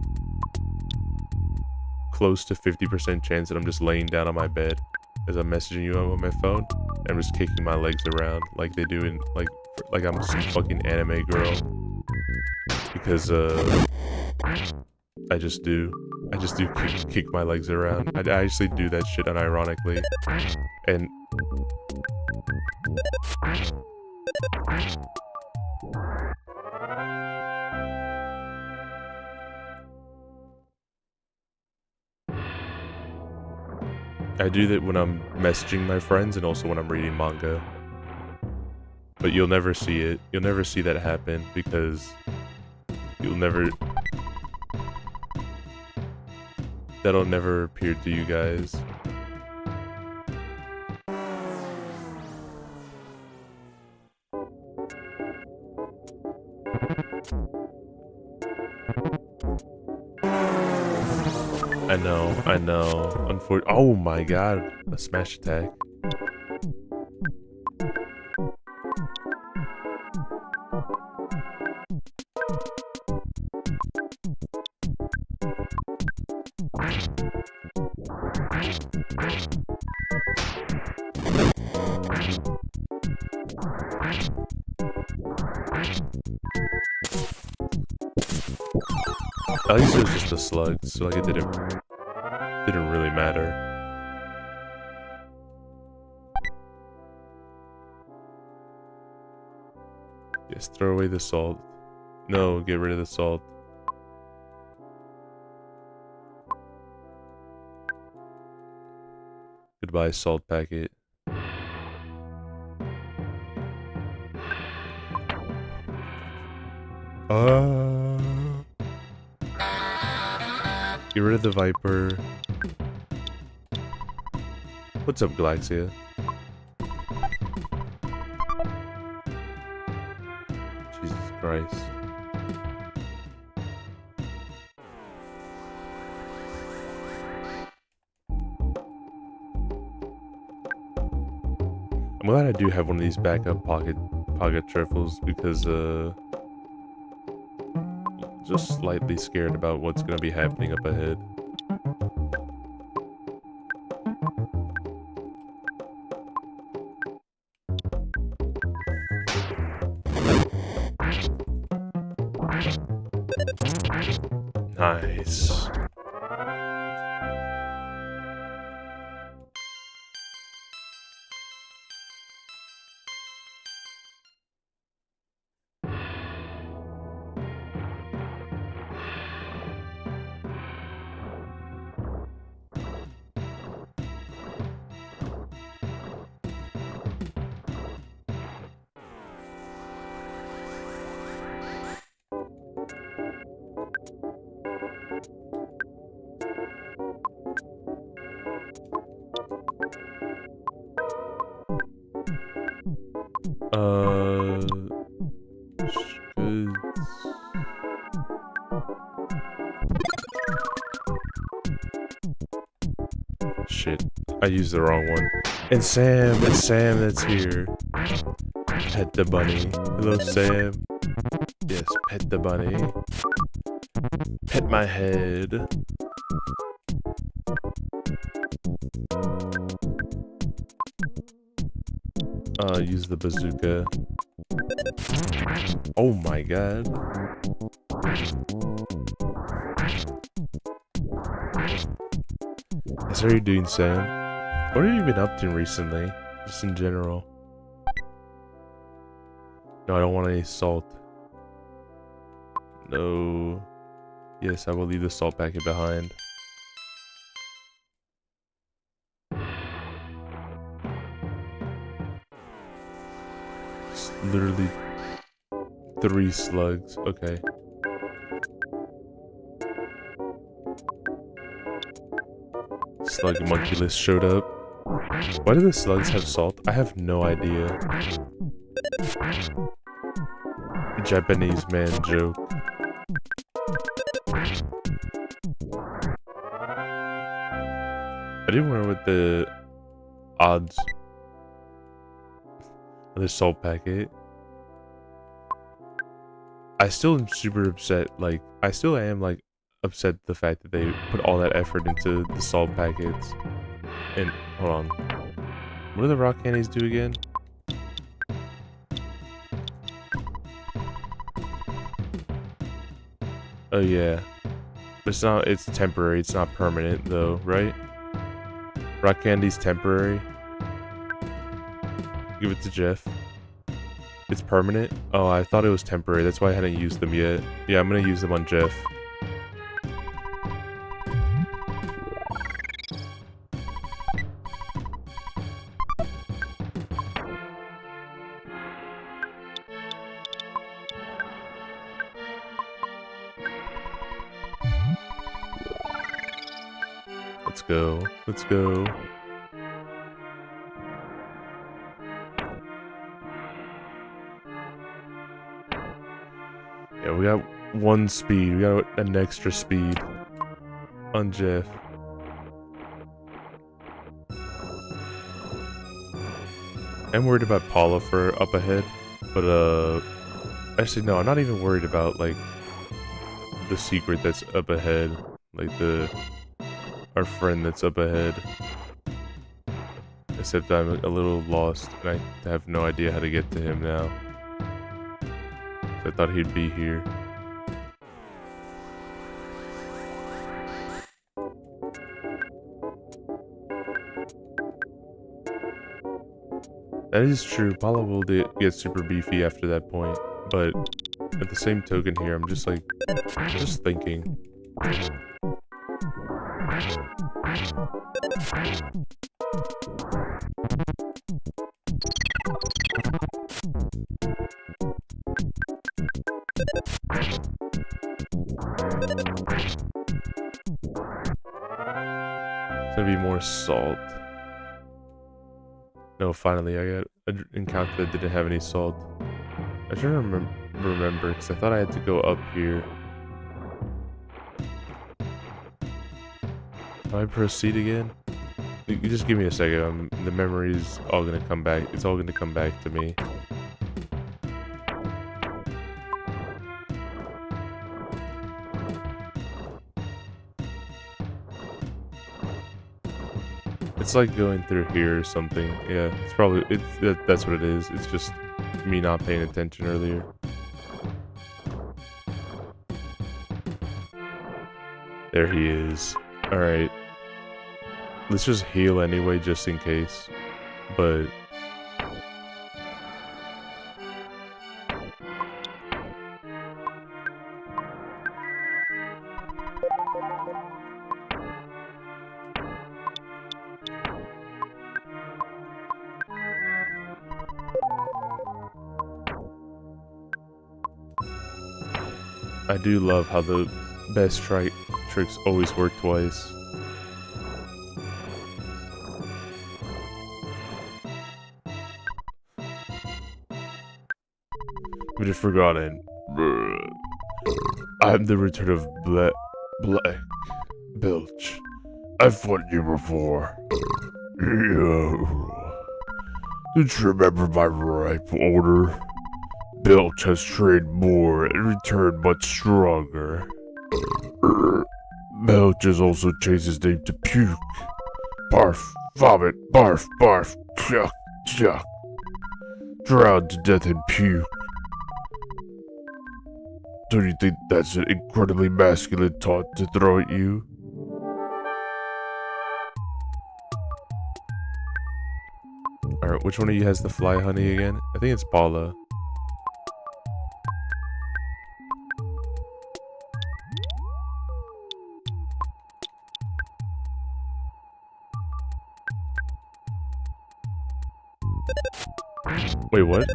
close to 50% chance that I'm just laying down on my bed as I'm messaging you on my phone, and I'm just kicking my legs around like they do in like I'm some fucking anime girl. Because I just do kick my legs around. I actually do that shit unironically, and I do that when I'm messaging my friends and also when I'm reading manga. But you'll never see it. You'll never see that happen because that'll never appear to you guys. I know. Oh my god, a smash attack. At least it was just a slug, so like it didn't really matter. Yes, throw away the salt. No, get rid of the salt. Goodbye, salt packet. Get rid of the Viper. What's up, Galaxia? Jesus Christ. I'm glad I do have one of these backup pocket truffles because just slightly scared about what's gonna be happening up ahead. Nice. Shit, I used the wrong one. And Sam, it's Sam that's here. Pet the bunny. Hello, Sam. Yes, pet the bunny. Pet my head. Use the bazooka. Oh my god. How are you doing, Sam? What have you been up to recently? Just in general. No, I don't want any salt. No. Yes, I will leave the salt packet behind. It's literally 3 slugs. Okay. Slug monkey list showed up. Why do the slugs have salt? I have no idea. Japanese man joke. I didn't wonder what the odds of the salt packet. I still am super upset. Like, I still am like upset at the fact that they put all that effort into the salt packets. And hold on, what do the rock candies do again? Oh yeah, it's not. It's temporary. It's not permanent though, right? Rock candy's temporary. Give it to Jeff. It's permanent? Oh, I thought it was temporary. That's why I hadn't used them yet. Yeah, I'm gonna use them on Jeff. Let's go. Let's go. Yeah, we got one speed. We got an extra speed on Jeff. I'm worried about Paula for up ahead, but actually no, I'm not even worried about like the secret that's up ahead, like our friend that's up ahead. Except I'm a little lost and I have no idea how to get to him now. I thought he'd be here. That is true. Paula will get super beefy after that point, but at the same token here, I'm just like, just thinking. It's gonna be more salt. No, finally, I got an encounter that didn't have any salt. I try to remember, because I thought I had to go up here. Do I proceed again? You just give me a second. The memory is all gonna come back. It's all gonna come back to me. It's like going through here or something. Yeah, it's probably that's what it is. It's just me not paying attention earlier. There he is. All right. Let's just heal anyway, just in case. But I do love how the best tricks always work twice. But I've forgotten. I'm the return of Black Bilge. I've fought you before. Don't you remember my ripe order? Bilge has trained more and returned much stronger. Bilge has also changed his name to Puke. Barf, vomit, barf, barf, chuck, chuck. Drowned to death in puke. Don't you think that's an incredibly masculine taunt to throw at you? Alright, which one of you has the fly honey again? I think it's Paula. Wait, what?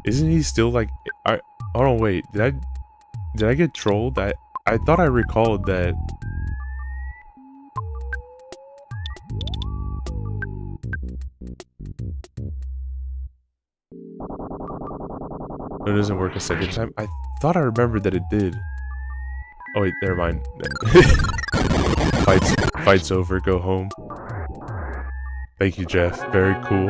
Isn't he still like... hold on, wait. Did I get trolled? I thought I recalled that... No, it doesn't work a second time. I thought I remembered that it did. Oh wait, never mind. Fight's over, go home. Thank you, Jeff. Very cool.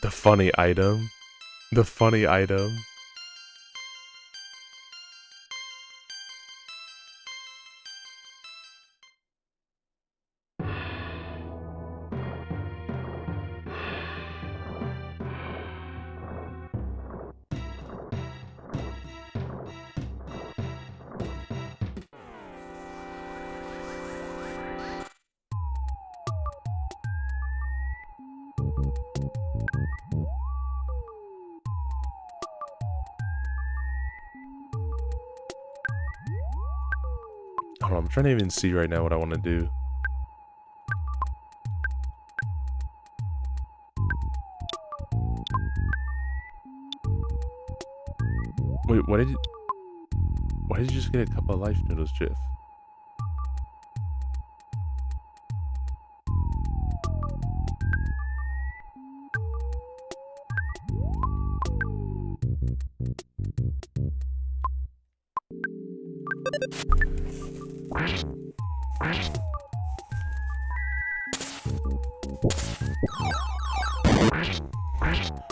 The funny item. The funny item. Hold on, I'm trying to even see right now what I want to do. Wait, why did you just get a cup of life noodles, Jiff?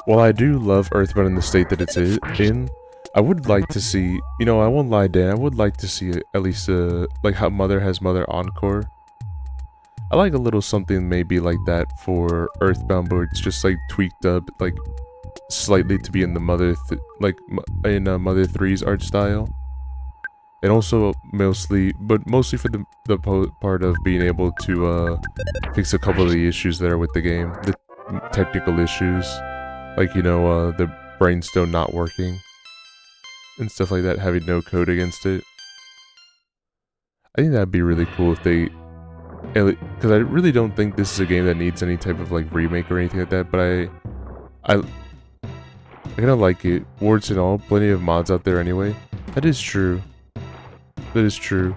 While I do love Earthbound in the state that it's in, I would like to see, you know, I won't lie, Dan, I would like to see at least, like how Mother Has Mother Encore. I like a little something maybe like that for Earthbound, but it's just like tweaked up, like slightly to be in the Mother, in Mother 3's art style. And also mostly for the part of being able to fix a couple of the issues that are with the game, the technical issues, like, you know, the Brainstone not working and stuff like that, having no code against it. I think that'd be really cool if they, because I really don't think this is a game that needs any type of like remake or anything like that, but I kind of like it. Warts and all, plenty of mods out there anyway. That is true. That is true.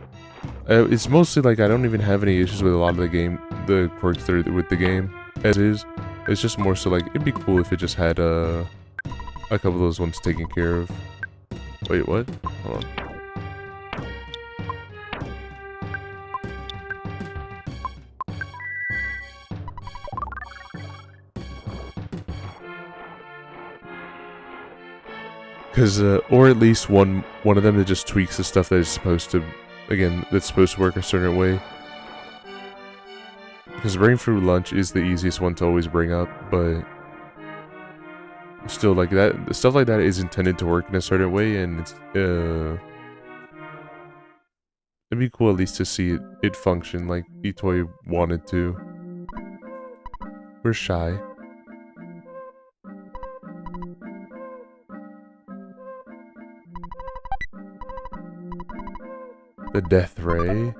It's mostly like I don't even have any issues with a lot of the quirks that are with the game as is. It's just more so like it'd be cool if it just had a couple of those ones taken care of. Wait, what? Hold on. Because, or at least one of them that just tweaks the stuff that is supposed to, again, that's supposed to work a certain way. Because Brain Fruit Lunch is the easiest one to always bring up, but still, like that, stuff like that is intended to work in a certain way, and it's, it'd be cool at least to see it function like eToy wanted to. We're shy. The Death Ray.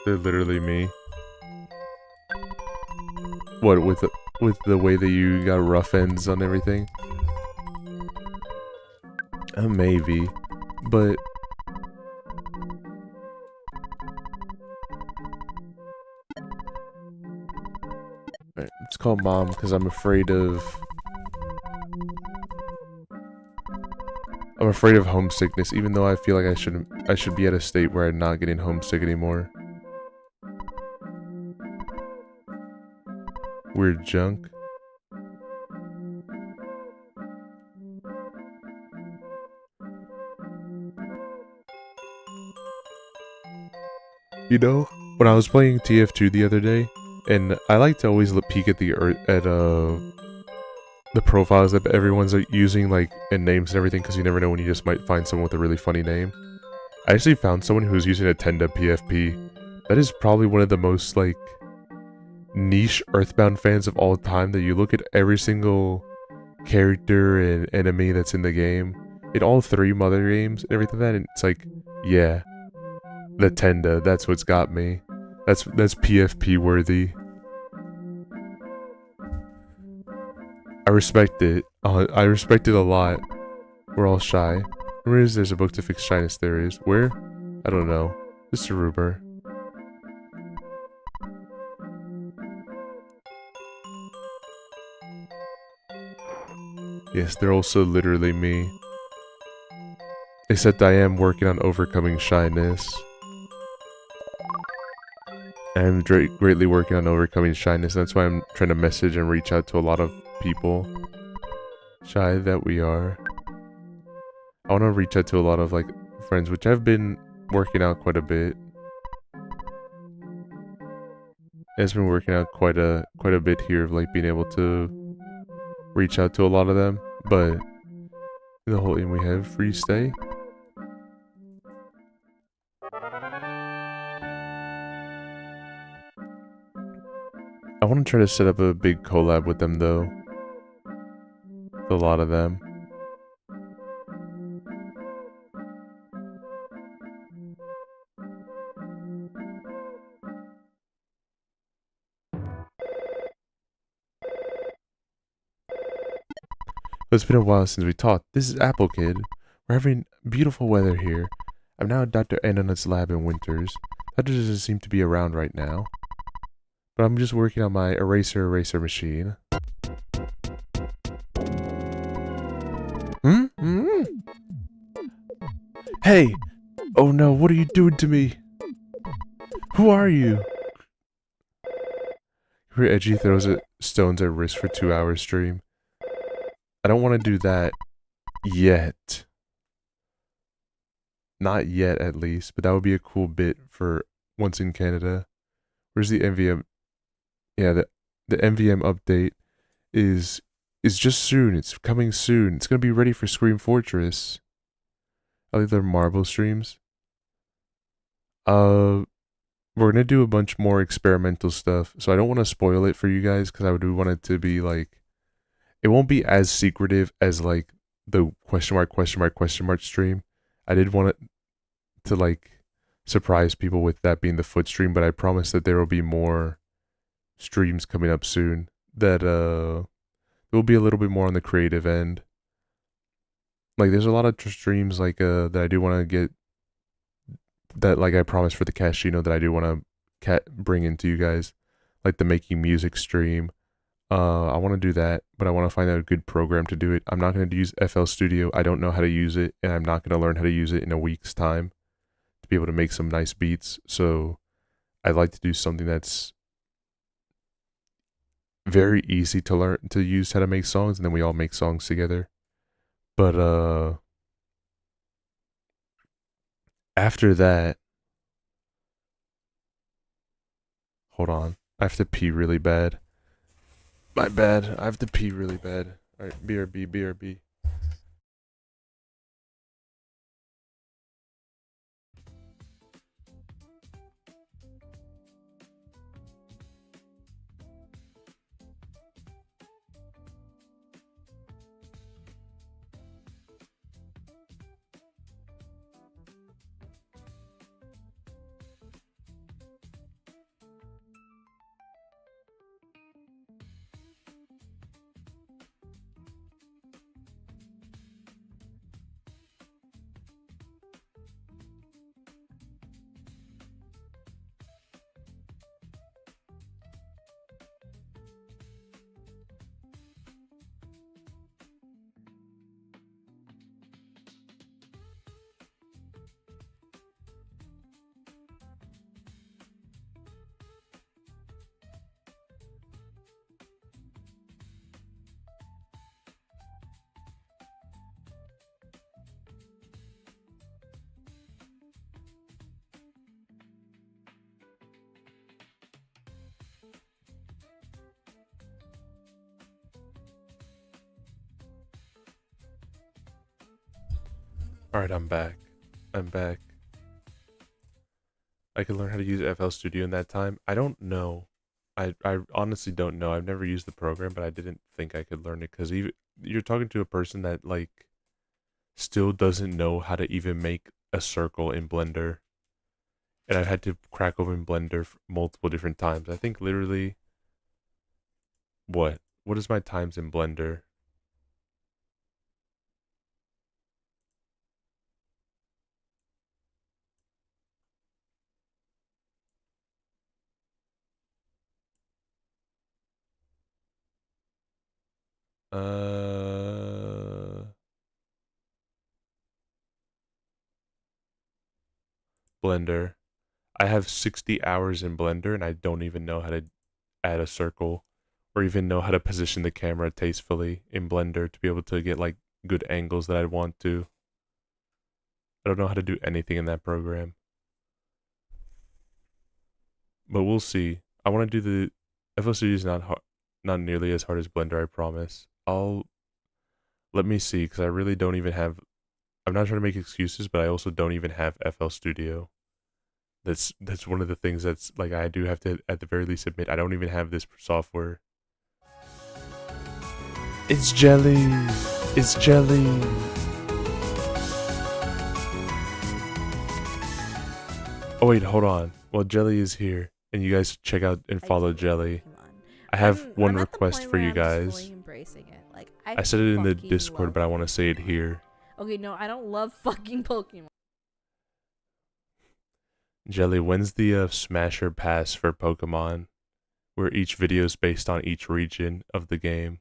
They're literally me. What, with the way that you got rough ends on everything? Maybe, but it's called Mom because I'm afraid of homesickness, even though I feel like I should be at a state where I'm not getting homesick anymore. Weird junk. You know, when I was playing TF2 the other day, and I like to always peek at the profiles that everyone's using, like, and names and everything, because you never know when you just might find someone with a really funny name. I actually found someone who was using a Tenda PFP. That is probably one of the most, like, niche Earthbound fans of all time, that you look at every single character and enemy that's in the game, in all 3 Mother games and everything like that, and it's like, yeah, the Tenda, that's what's got me. That's PFP worthy. I respect it. I respect it a lot. We're all shy. Where is there's a book to fix shyness? There is. Where? I don't know. Mr. Ruber. Yes, they're also literally me. Except I am working on overcoming shyness. I am greatly working on overcoming shyness. That's why I'm trying to message and reach out to a lot of people. Shy that we are. I want to reach out to a lot of like friends, which I've been working out quite a bit. It's been working out quite a bit here of like being able to reach out to a lot of them. But the whole aim we have free stay. I want to try to set up a big collab with them though. With a lot of them. It's been a while since we talked. This is Apple Kid. We're having beautiful weather here. I'm now at Dr. Anonet's lab in Winters. Doctor doesn't seem to be around right now. But I'm just working on my eraser machine. Hmm? Hey! Oh no, what are you doing to me? Who are you? Where Edgey throws stones at risk for 2 hours stream. I don't want to do that yet. Not yet, at least, but that would be a cool bit for once in Canada. Where's the MVM? Yeah, the MVM update is just soon. It's coming soon. It's gonna be ready for Scream Fortress. I like their Marvel streams. We're gonna do a bunch more experimental stuff, so I don't want to spoil it for you guys because I would want it to be like, it won't be as secretive as like the question mark stream. I did want it to like surprise people with that being the foot stream, but I promise that there will be more streams coming up soon that will be a little bit more on the creative end. Like there's a lot of streams like that I do want to get, that like I promised for the Cashino, that I do want to bring into you guys, like the making music stream. I want to do that, but I want to find out a good program to do it. I'm not going to use FL Studio. I don't know how to use it, and I'm not going to learn how to use it in a week's time to be able to make some nice beats. So I'd like to do something that's very easy to learn to use how to make songs, and then we all make songs together. But after that, hold on, I have to pee really bad. My bad. I have to pee really bad. Alright, BRB. Alright, I'm back. I could learn how to use FL Studio in that time. I don't know. I honestly don't know. I've never used the program, but I didn't think I could learn it because even you're talking to a person that like still doesn't know how to even make a circle in Blender. And I've had to crack open Blender multiple different times. I think literally, what is my times in Blender? Blender. I have 60 hours in Blender and I don't even know how to add a circle or even know how to position the camera tastefully in Blender to be able to get like good angles that I want to. I don't know how to do anything in that program. But we'll see. I want to do the FL Studio is not hard, not nearly as hard as Blender, I promise. Let me see cuz I really don't even have I'm not trying to make excuses, but I also don't even have FL Studio. That's one of the things that's like I do have to at the very least admit I don't even have this software. It's Jelly. It's Jelly. Oh wait, hold on. Well, Jelly is here, and you guys check out and follow Jelly. I have one request for you guys. Like, I said it in the fucking Discord, love but I want to say it here. Okay, no, I don't love fucking Pokemon. Jelly, when's the Smasher Pass for Pokemon, where each video is based on each region of the game?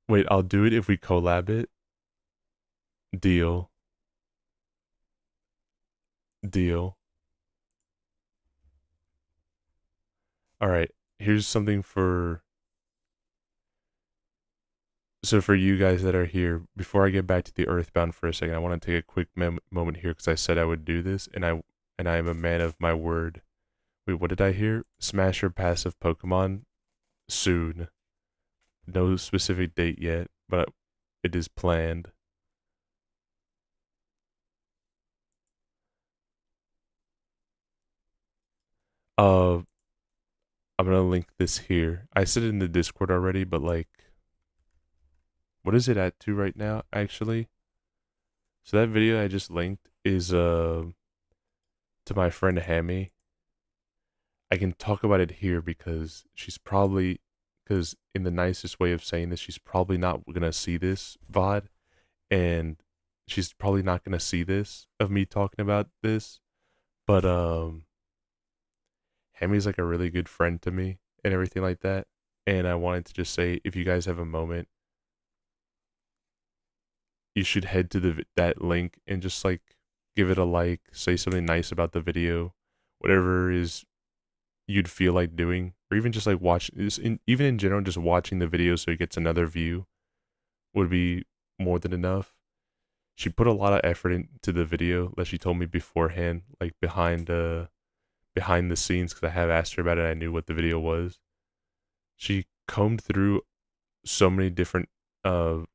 Wait, I'll do it if we collab it. Deal. Deal. Alright, here's something for... So for you guys that are here, before I get back to the Earthbound for a second, I want to take a quick moment here because I said I would do this, and I am a man of my word. Wait, what did I hear? Smasher Pass of Pokemon soon. No specific date yet, but it is planned. I'm gonna link this here. I said it in the Discord already, but like, what is it at to right now, actually? So that video I just linked is to my friend Hammy. I can talk about it here because because in the nicest way of saying this, she's probably not gonna see this VOD, and she's probably not gonna see this of me talking about this, but Hammy's like a really good friend to me and everything like that, and I wanted to just say, if you guys have a moment, you should head to that link and just like give it a like, say something nice about the video, whatever is you'd feel like doing, or even just like even in general, just watching the video so it gets another view would be more than enough. She put a lot of effort into the video that she told me beforehand, like behind the scenes, because I have asked her about it. I knew what the video was. She combed through so many different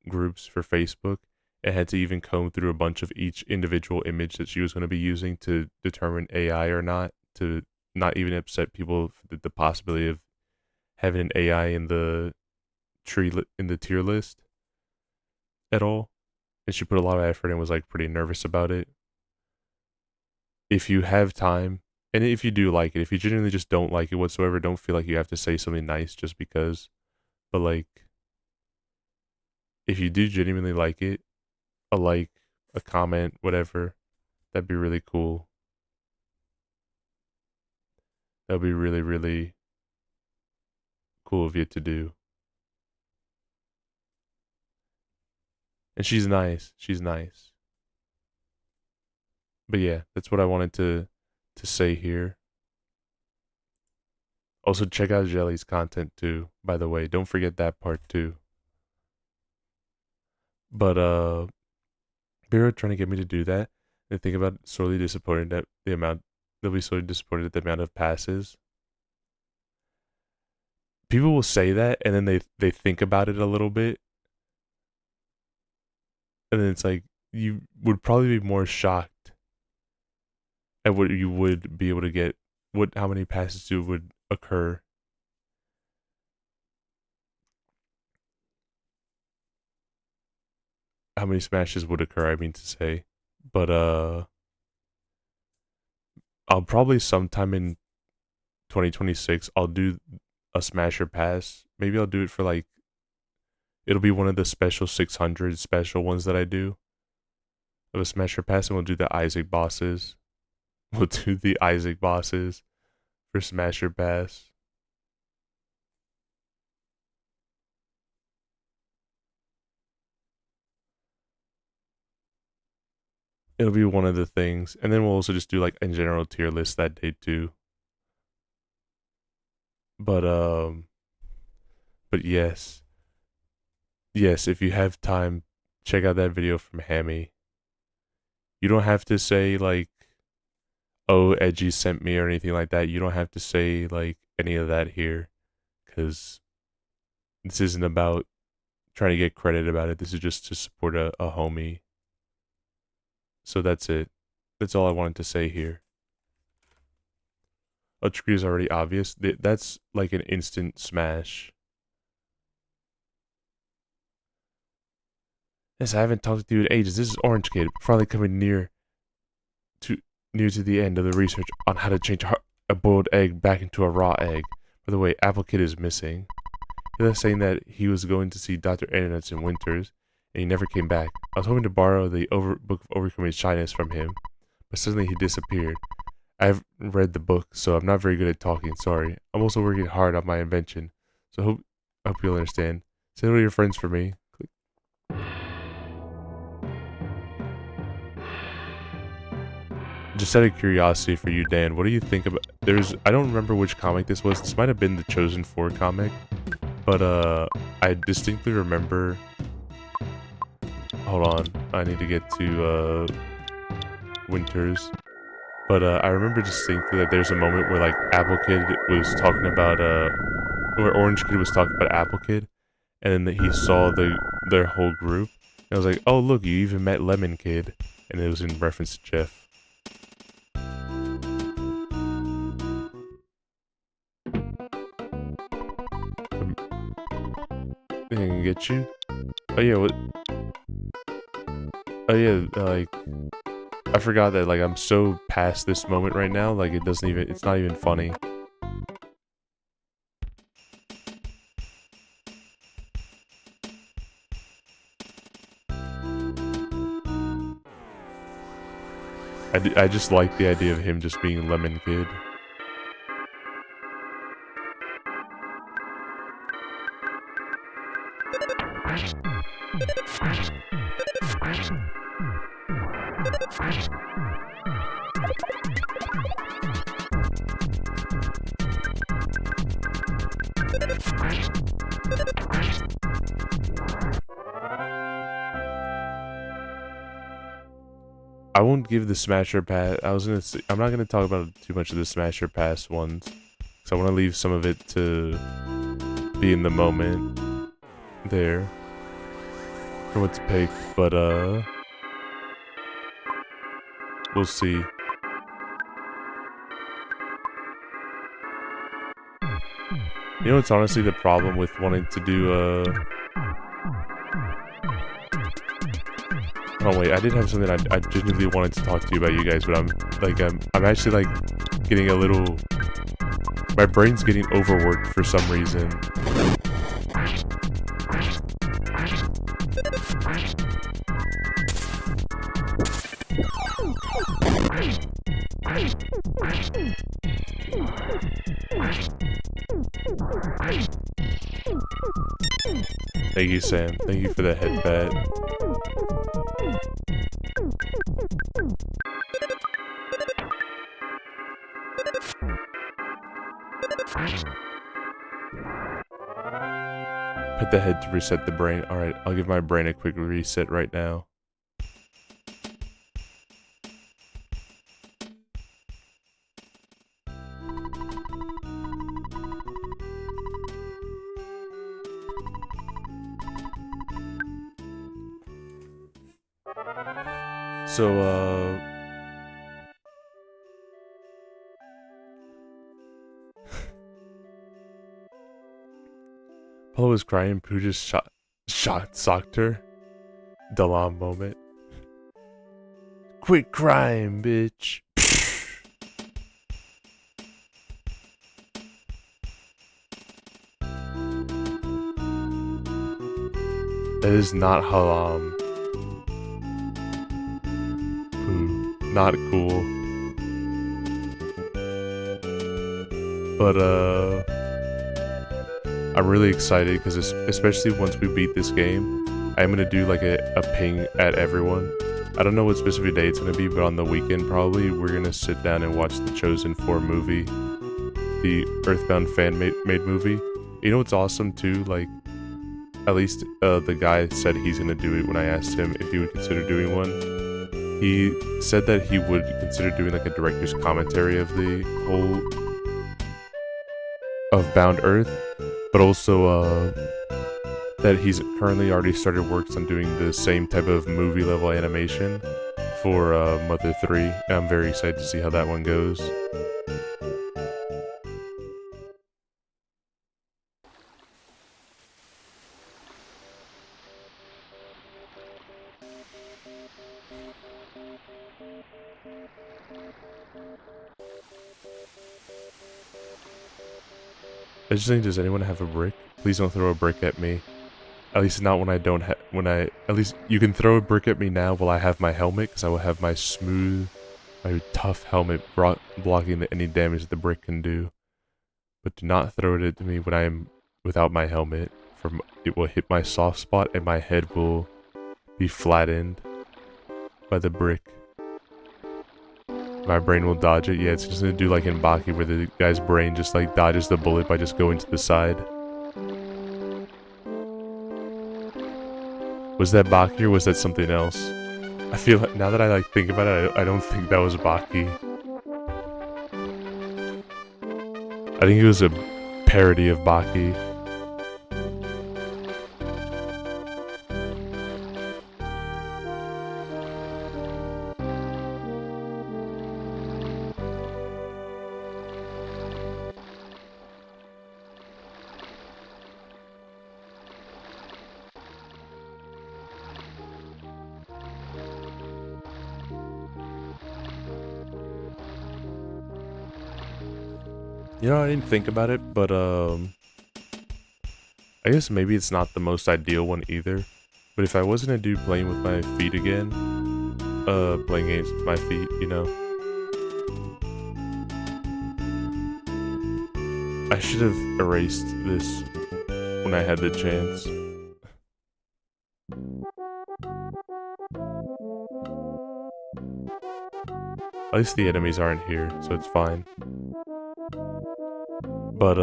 groups for Facebook and had to even comb through a bunch of each individual image that she was going to be using to determine AI or not, to not even upset people with the possibility of having an AI in the tier list at all. And she put a lot of effort and was like pretty nervous about it. If you have time, and if you do like it, if you genuinely just don't like it whatsoever, don't feel like you have to say something nice just because. But like, if you do genuinely like it, a like, a comment, whatever, that'd be really cool. That'd be really, really cool of you to do. And she's nice. She's nice. But yeah, that's what I wanted to say here. Also, check out Jelly's content too, by the way. Don't forget that part too. But people are trying to get me to do that. And think about sorely disappointed at the amount they'll be sorely disappointed at the amount of passes. People will say that and then they think about it a little bit. And then it's like you would probably be more shocked at what you would be able to get, how many passes would occur. How many smashes would occur, I mean to say. But I'll probably sometime in 2026 I'll do a smasher pass. Maybe I'll do it for like, it'll be one of the special 600 special ones that I do of a smasher pass, and we'll do the Isaac bosses. We'll do the Isaac bosses for Smasher Pass. It'll be one of the things, and then we'll also just do like in general tier list that day too. But yes, if you have time, check out that video from Hammy. You don't have to say like, "Oh, Edgey sent me" or anything like that. You don't have to say like any of that here, because this isn't about trying to get credit about it. This is just to support a homie. So that's it. That's all I wanted to say here. Orange Kid is already obvious. That's like an instant smash. Yes, I haven't talked to you in ages. This is Orange Kid, finally coming near to the end of the research on how to change a boiled egg back into a raw egg. By the way, Apple Kid is missing. He was saying that he was going to see Dr. Internuts in Winters, and he never came back. I was hoping to borrow the book of Overcoming Shyness from him, but suddenly he disappeared. I've read the book, so I'm not very good at talking, sorry. I'm also working hard on my invention, so I hope you'll understand. Send all your friends for me. Click. Just out of curiosity for you, Dan, what do you think about... I don't remember which comic this was. This might have been the Chosen 4 comic, but I distinctly remember... Hold on, I need to get to Winters. But I remember distinctly that there's a moment where like Apple Kid was talking about where Orange Kid was talking about Apple Kid, and then he saw their whole group, and I was like, oh look, you even met Lemon Kid, and it was in reference to Jeff. I can get you. Oh yeah, what? Oh yeah, like. I forgot that, like, I'm so past this moment right now, like, it's not even funny. I just like the idea of him just being Lemon Kid. I won't give the Smasher Pass. I'm not gonna talk about too much of the Smasher Pass ones, because I want to leave some of it to be in the moment there for what's picked. But we'll see. You know, it's honestly the problem with wanting to do Oh wait, I did have something I genuinely wanted to talk to you about, you guys, but I'm actually like getting a little... My brain's getting overworked for some reason. Thank you, Sam. Thank you for the headbat. Hit the head to reset the brain. Alright, I'll give my brain a quick reset right now. So, Paula was crying, Pooh just socked her. Dalam moment. Quit crying, bitch. That is not haram. Pooh, not cool. But I'm really excited because especially once we beat this game, I'm gonna do like a ping at everyone. I don't know what specific day it's gonna be, but on the weekend probably we're gonna sit down and watch the Chosen 4 movie, the Earthbound fan-made movie. You know what's awesome too? Like, at least the guy said he's gonna do it when I asked him if he would consider doing one. He said that he would consider doing like a director's commentary of the whole of Bound Earth, but also that he's currently already started works on doing the same type of movie level animation for Mother 3. And I'm very excited to see how that one goes. I just think, does anyone have a brick? Please don't throw a brick at me. At least not when I don't have, at least you can throw a brick at me now while I have my helmet, because I will have my smooth, my tough helmet blocking any damage that the brick can do. But do not throw it at me when I am without my helmet. It will hit my soft spot and my head will be flattened by the brick. My brain will dodge it. Yeah, it's just gonna do like in Baki, where the guy's brain just like dodges the bullet by just going to the side. Was that Baki or was that something else? I feel like, now that I like think about it, I don't think that was Baki. I think it was a parody of Baki. You know, I didn't think about it, but I guess maybe it's not the most ideal one either. But if I was gonna do playing with my feet again, playing games with my feet, you know, I should have erased this when I had the chance. At least the enemies aren't here, so it's fine. But,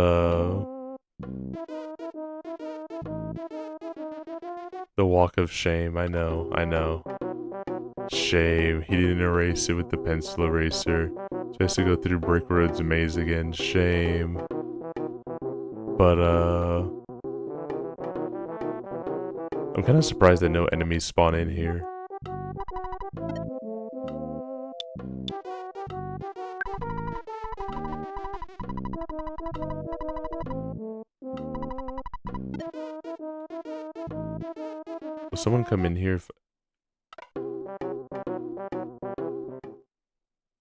the walk of shame, I know. Shame, he didn't erase it with the pencil eraser. So he has to go through Brick Road's maze again, shame. But, I'm kind of surprised that no enemies spawn in here. Will someone come in here?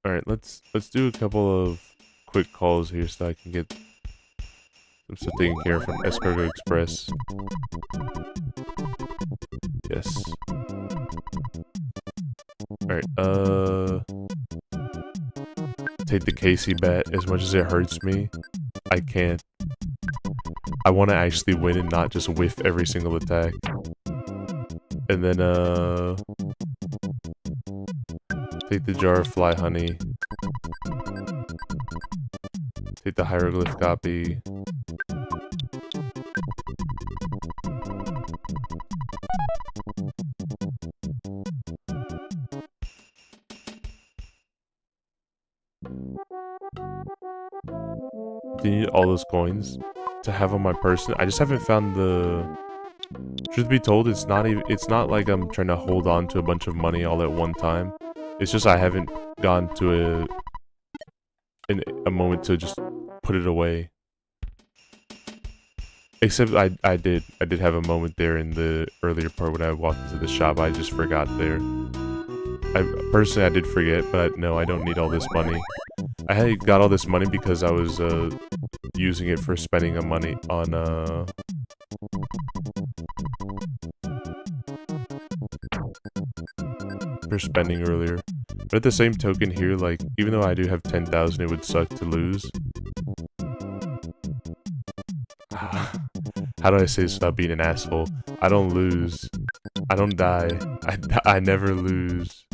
Alright, let's do a couple of quick calls here so I can get some stuff taken care of from Escargot Express. Yes. Alright, take the Casey bat. As much as it hurts me, I can't. I want to actually win and not just whiff every single attack. And then, take the jar of fly honey. Take the hieroglyph copy. Do you need all those coins to have on my person? I just haven't found the... Truth be told, it's not like I'm trying to hold on to a bunch of money all at one time. It's just I haven't gone to a moment to just put it away. Except I did have a moment there in the earlier part when I walked into the shop. I just forgot there. Personally, I did forget, but no, I don't need all this money. I had got all this money because I was using it for spending money on for spending earlier. But at the same token here, like, even though I do have 10,000, it would suck to lose. how do I say this without being an asshole? I don't lose. I don't die. I never lose.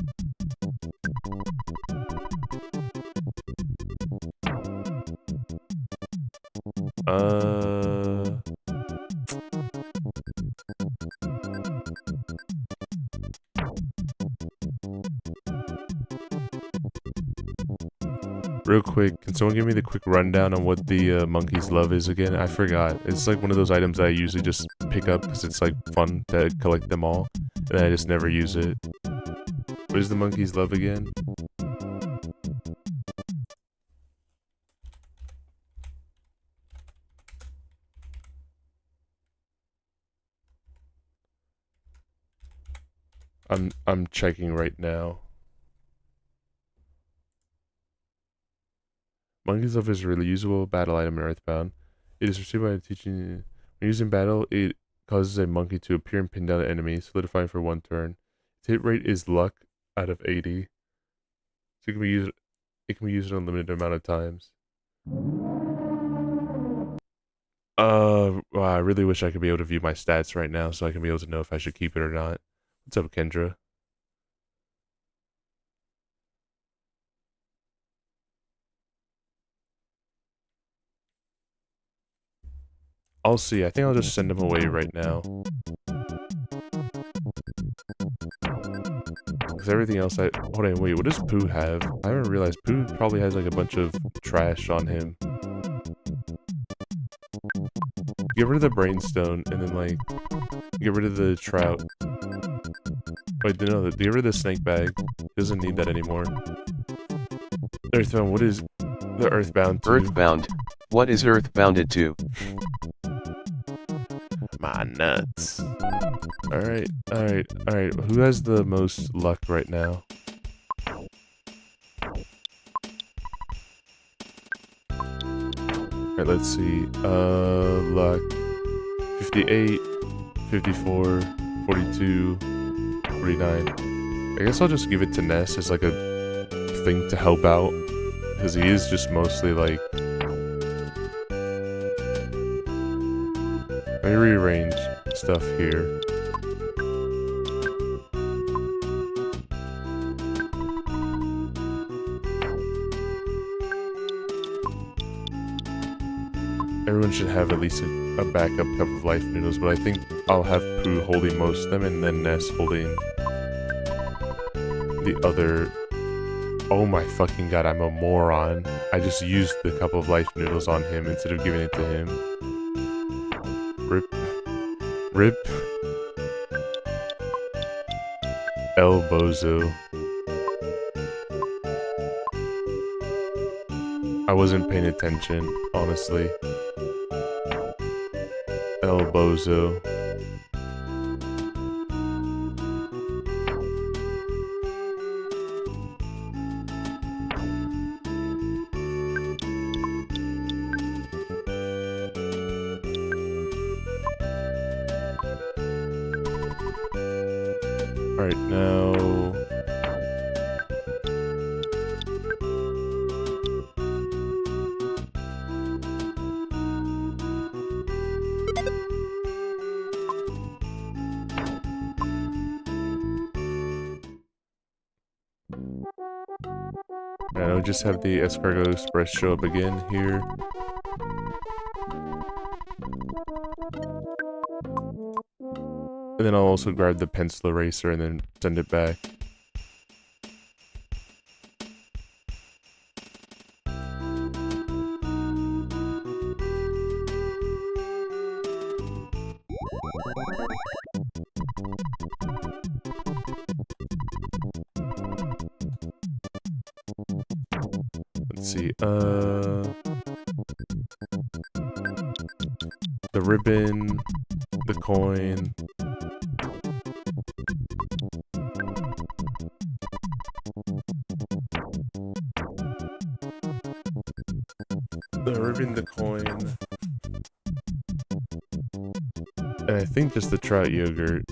Real quick, can someone give me the quick rundown on what the monkey's love is again? I forgot. It's like one of those items that I usually just pick up because it's like fun to collect them all, and I just never use it. What is the monkey's love again? I'm checking right now. Monkey's Love is a reusable battle item in Earthbound. It is received by teaching. When used in battle, it causes a monkey to appear and pin down an enemy, solidifying for 1 turn. Its hit rate is luck out of 80. So it can be used an unlimited amount of times. Wow, I really wish I could be able to view my stats right now so I can be able to know if I should keep it or not. What's up, Kendra? I'll see. I think I'll just send him away right now. Because everything else hold on, wait, what does Pooh have? I haven't realized Pooh probably has like a bunch of trash on him. Get rid of the brainstone and then like get rid of the trout. Wait, no, get rid of the snake bag. Doesn't need that anymore. Earthbound, what is the Earthbound to? Earthbound. What is Earthbounded to? My nuts. Alright. Who has the most luck right now? Alright, let's see. Luck. 58, 54, 42, 49. I guess I'll just give it to Ness as like a thing to help out. Because he is just mostly like... Let me rearrange stuff here. Everyone should have at least a backup cup of life noodles, but I think I'll have Pooh holding most of them and then Ness holding the other. Oh my fucking god, I'm a moron. I just used the cup of life noodles on him instead of giving it to him. Rip. El Bozo. I wasn't paying attention, honestly. El Bozo. Alright, now... Now we just have the Escargot Express show up again here. And then I'll also grab the pencil eraser and then send it back. Let's see, the ribbon, the coin. The ribbon, the coin, and I think just the trout yogurt.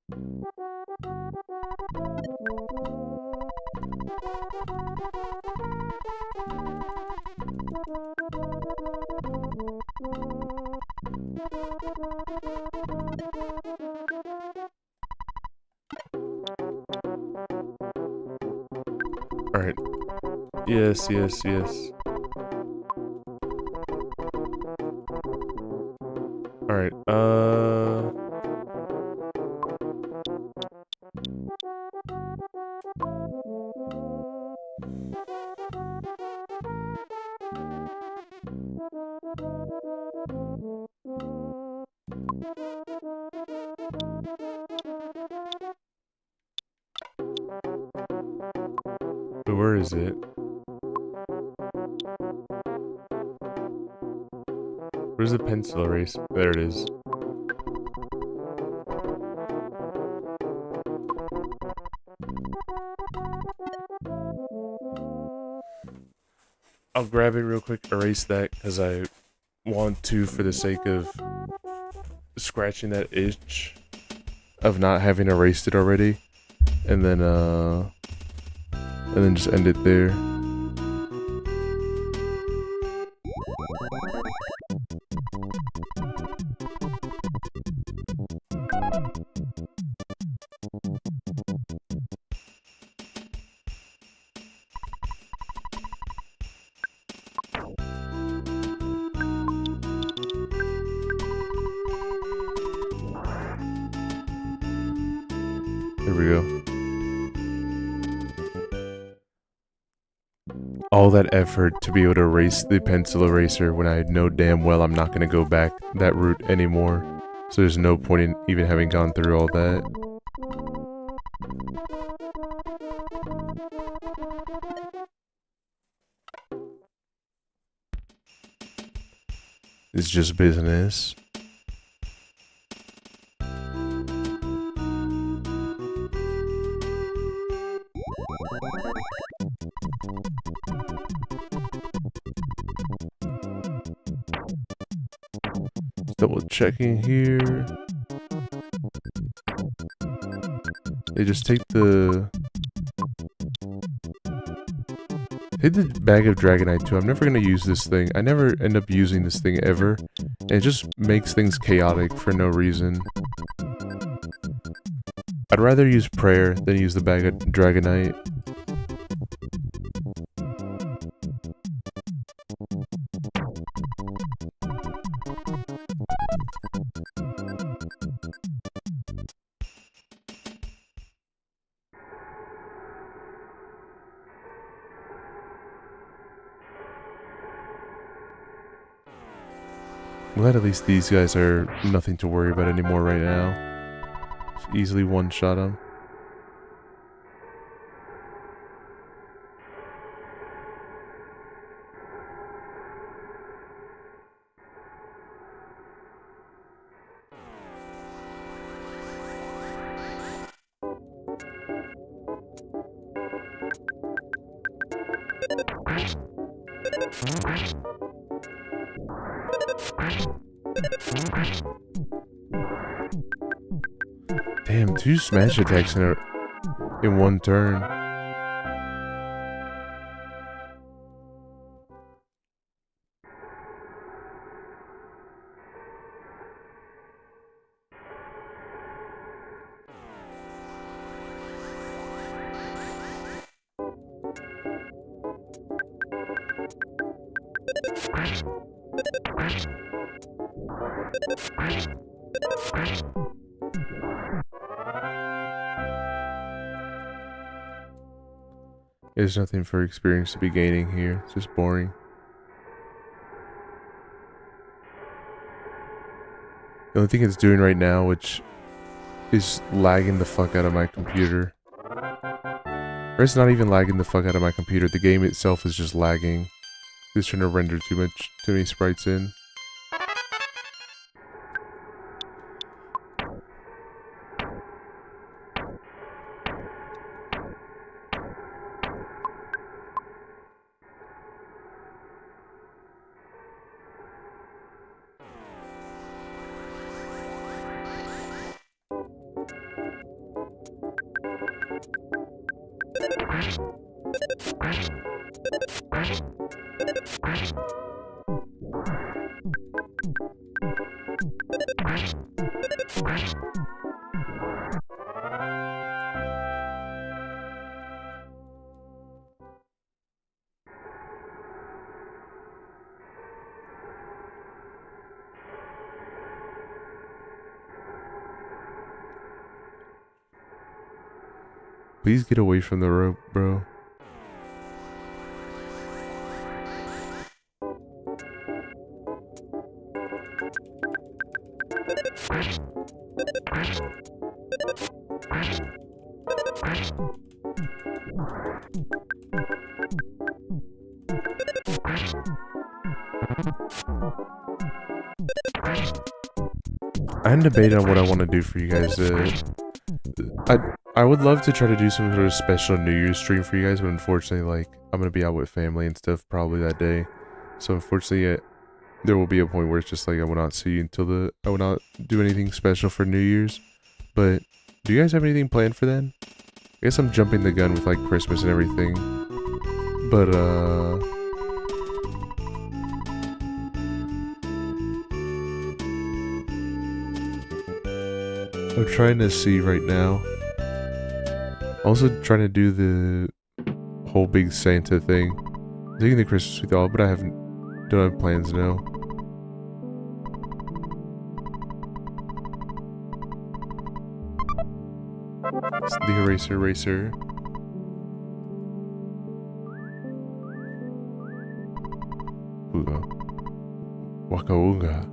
Alright. Yes, yes, yes. Alright, where is it? Where's the pencil erase? There it is. I'll grab it real quick, erase that, because I want to for the sake of scratching that itch of not having erased it already. And then just end it there. There we go. All that effort to be able to erase the pencil eraser when I know damn well I'm not going to go back that route anymore. So there's no point in even having gone through all that. It's just business. Double checking here. They just take the bag of Dragonite too. I'm never gonna use this thing. I never end up using this thing ever. And it just makes things chaotic for no reason. I'd rather use prayer than use the bag of Dragonite. I'm glad at least these guys are nothing to worry about anymore right now. Just easily one-shot them. Damn, 2 smash attacks in one turn. There's nothing for experience to be gaining here. It's just boring. The only thing it's doing right now, which is lagging the fuck out of my computer. Or it's not even lagging the fuck out of my computer. The game itself is just lagging. It's trying to render too many sprites in. Please get away from the rope, bro. I'm debating on what I want to do for you guys. I would love to try to do some sort of special New Year's stream for you guys, but unfortunately, like, I'm gonna be out with family and stuff probably that day. So unfortunately, there will be a point where it's just like I will not see you until I will not do anything special for New Year's. But do you guys have anything planned for then? I guess I'm jumping the gun with like Christmas and everything. But I'm trying to see right now. Also trying to do the whole big Santa thing. I'm taking the Christmas with y'all, but I don't have plans now. It's the eraser. Ooga. Waka ooga.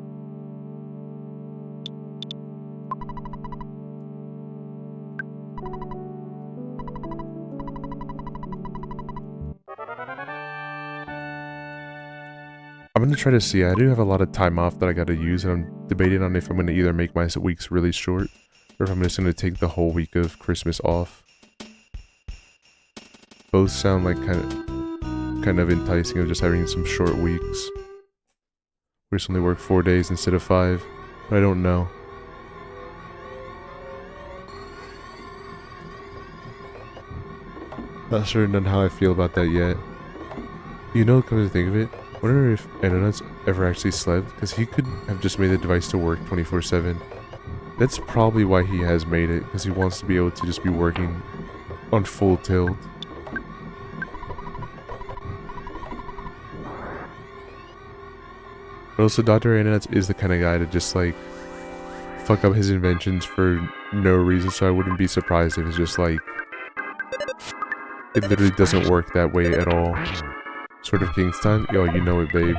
I'm gonna try to see. I do have a lot of time off that I gotta use, and I'm debating on if I'm gonna either make my weeks really short, or if I'm just gonna take the whole week of Christmas off. Both sound like kind of enticing of just having some short weeks. We just only work 4 days instead of 5, but I don't know. Not certain on how I feel about that yet. You know, come to think of it, I wonder if Edgey ever actually slept, because he could have just made the device to work 24/7. That's probably why he has made it, because he wants to be able to just be working on full tilt. But also, Dr. Edgey is the kind of guy to just like fuck up his inventions for no reason, so I wouldn't be surprised if it's just like it literally doesn't work that way at all. Sort of King's time? Yo, you know it, babe.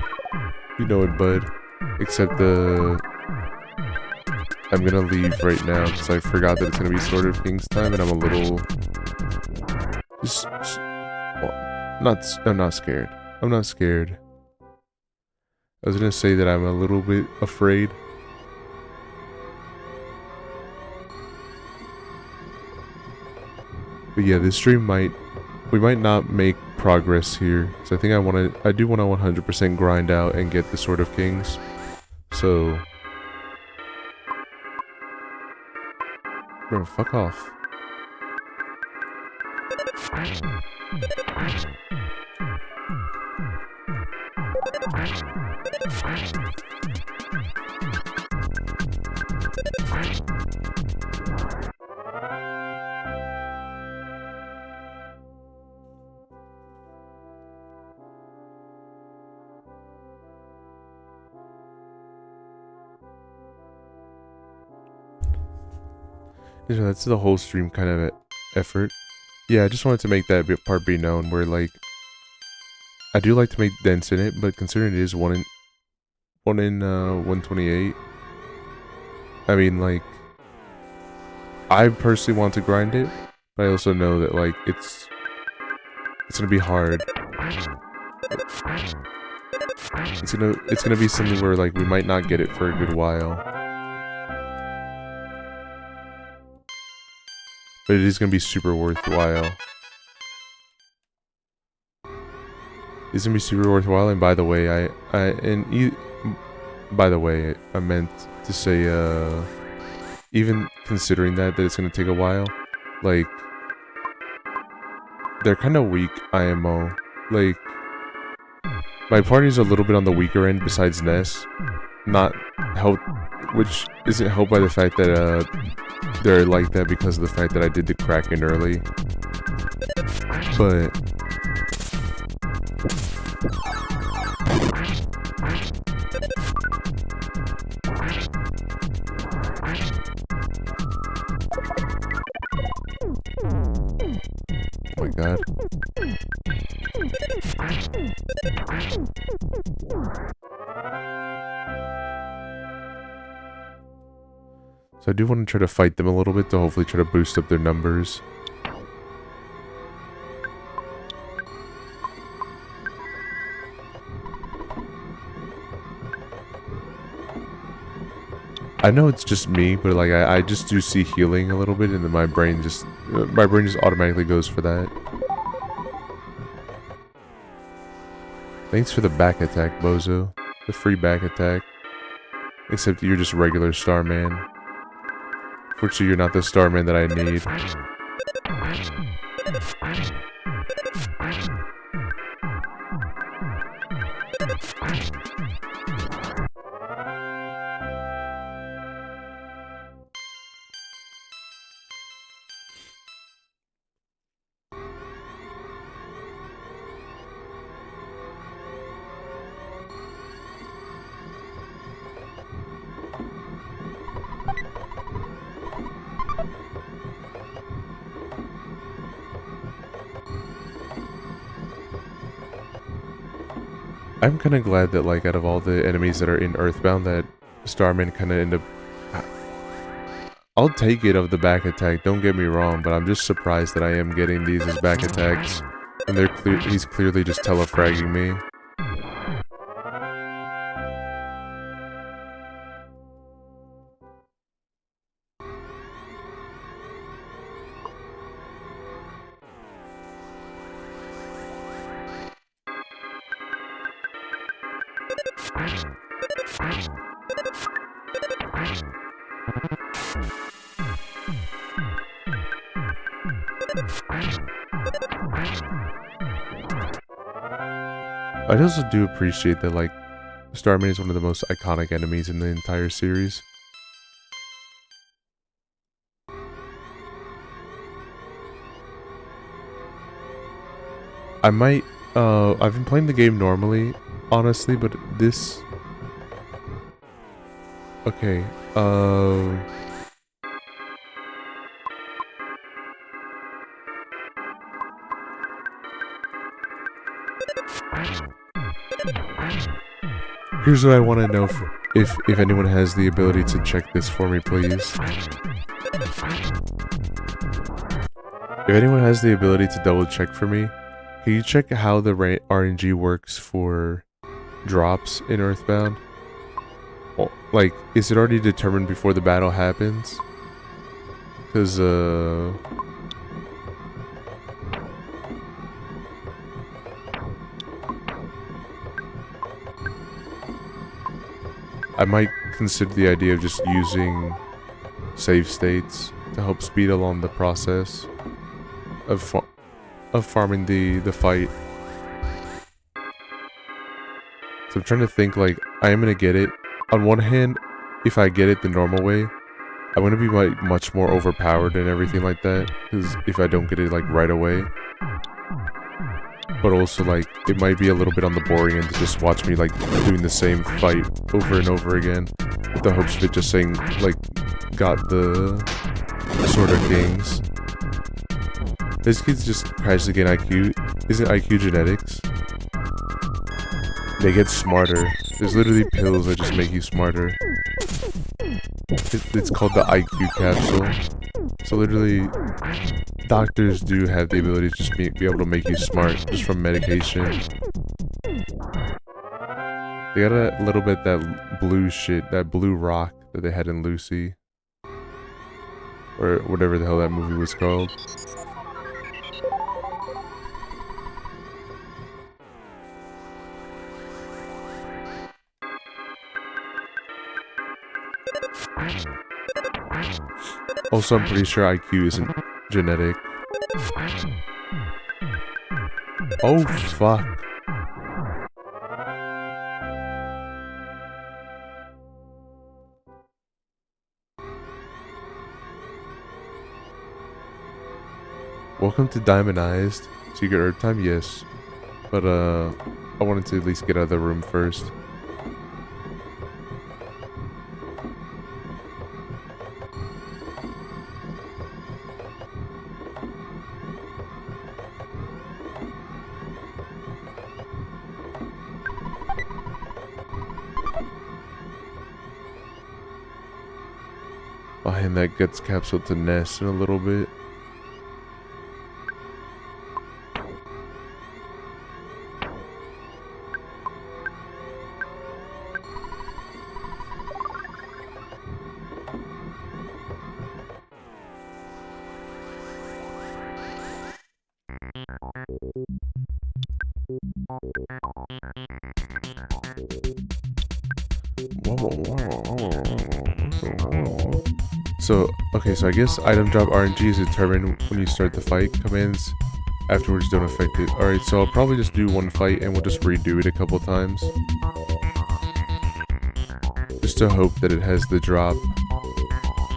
You know it, bud. Except I'm gonna leave right now because I forgot that it's gonna be sort of King's time, and I'm a little I'm not scared. I'm not scared. I was gonna say that I'm a little bit afraid. But yeah, this stream we might not make progress here, so I think I do want to 100% grind out and get the Sword of Kings. So, bro, fuck off. So that's the whole stream kind of effort. Yeah, I just wanted to make that part be known, where like I do like to make dents in it, but considering it is 1 in 128, I mean, like, I personally want to grind it, but I also know that like it's gonna be hard. It's gonna be something where like we might not get it for a good while. But it is going to be super worthwhile. It's going to be super worthwhile, and by the way, I meant to say, even considering that it's going to take a while, like, they're kind of weak IMO. Like, my party's a little bit on the weaker end besides Ness. Not helped, which isn't helped by the fact that they're like that because of the fact that I did the Kraken early. But oh my god. So I do want to try to fight them a little bit to hopefully try to boost up their numbers. I know it's just me, but like I just do see healing a little bit, and then my brain just automatically goes for that. Thanks for the back attack, Bozo. The free back attack. Except you're just regular Starman. Fortunately, you're not the Starman that I need. I'm kind of glad that, like, out of all the enemies that are in Earthbound, that Starman kind of end up... I'll take it of the back attack, don't get me wrong, but I'm just surprised that I am getting these as back attacks. And he's clearly just telefragging me. I also do appreciate that, like, Starman is one of the most iconic enemies in the entire series. I might, I've been playing the game normally, honestly, but this... Okay, here's what I want to know, if anyone has the ability to check this for me, please. If anyone has the ability to double check for me, can you check how the RNG works for drops in Earthbound? Well, like, is it already determined before the battle happens? Because, I might consider the idea of just using save states to help speed along the process of farming the fight. So I'm trying to think, like, I am gonna get it. On one hand, if I get it the normal way, I'm gonna be like much more overpowered and everything like that. Because if I don't get it like right away, but also like it might be a little bit on the boring end to just watch me like doing the same fight over and over again, with the hopes of it just saying like got the Sword of Kings. This kid's just crashes again. IQ isn't IQ genetics. They get smarter. There's literally pills that just make you smarter. It's called the IQ capsule. So literally, doctors do have the ability to just be able to make you smart just from medication. They got a little bit that blue shit, that blue rock that they had in Lucy. Or whatever the hell that movie was called. Also, I'm pretty sure IQ isn't genetic. Oh, fuck. Welcome to Diamondized. Secret Earth time, yes. But, I wanted to at least get out of the room first. I'll hand that guts capsule to Ness in a little bit. So, okay, so I guess item drop RNG is determined when you start the fight. Commands afterwards don't affect it. Alright, so I'll probably just do one fight and we'll just redo it a couple times. Just to hope that it has the drop.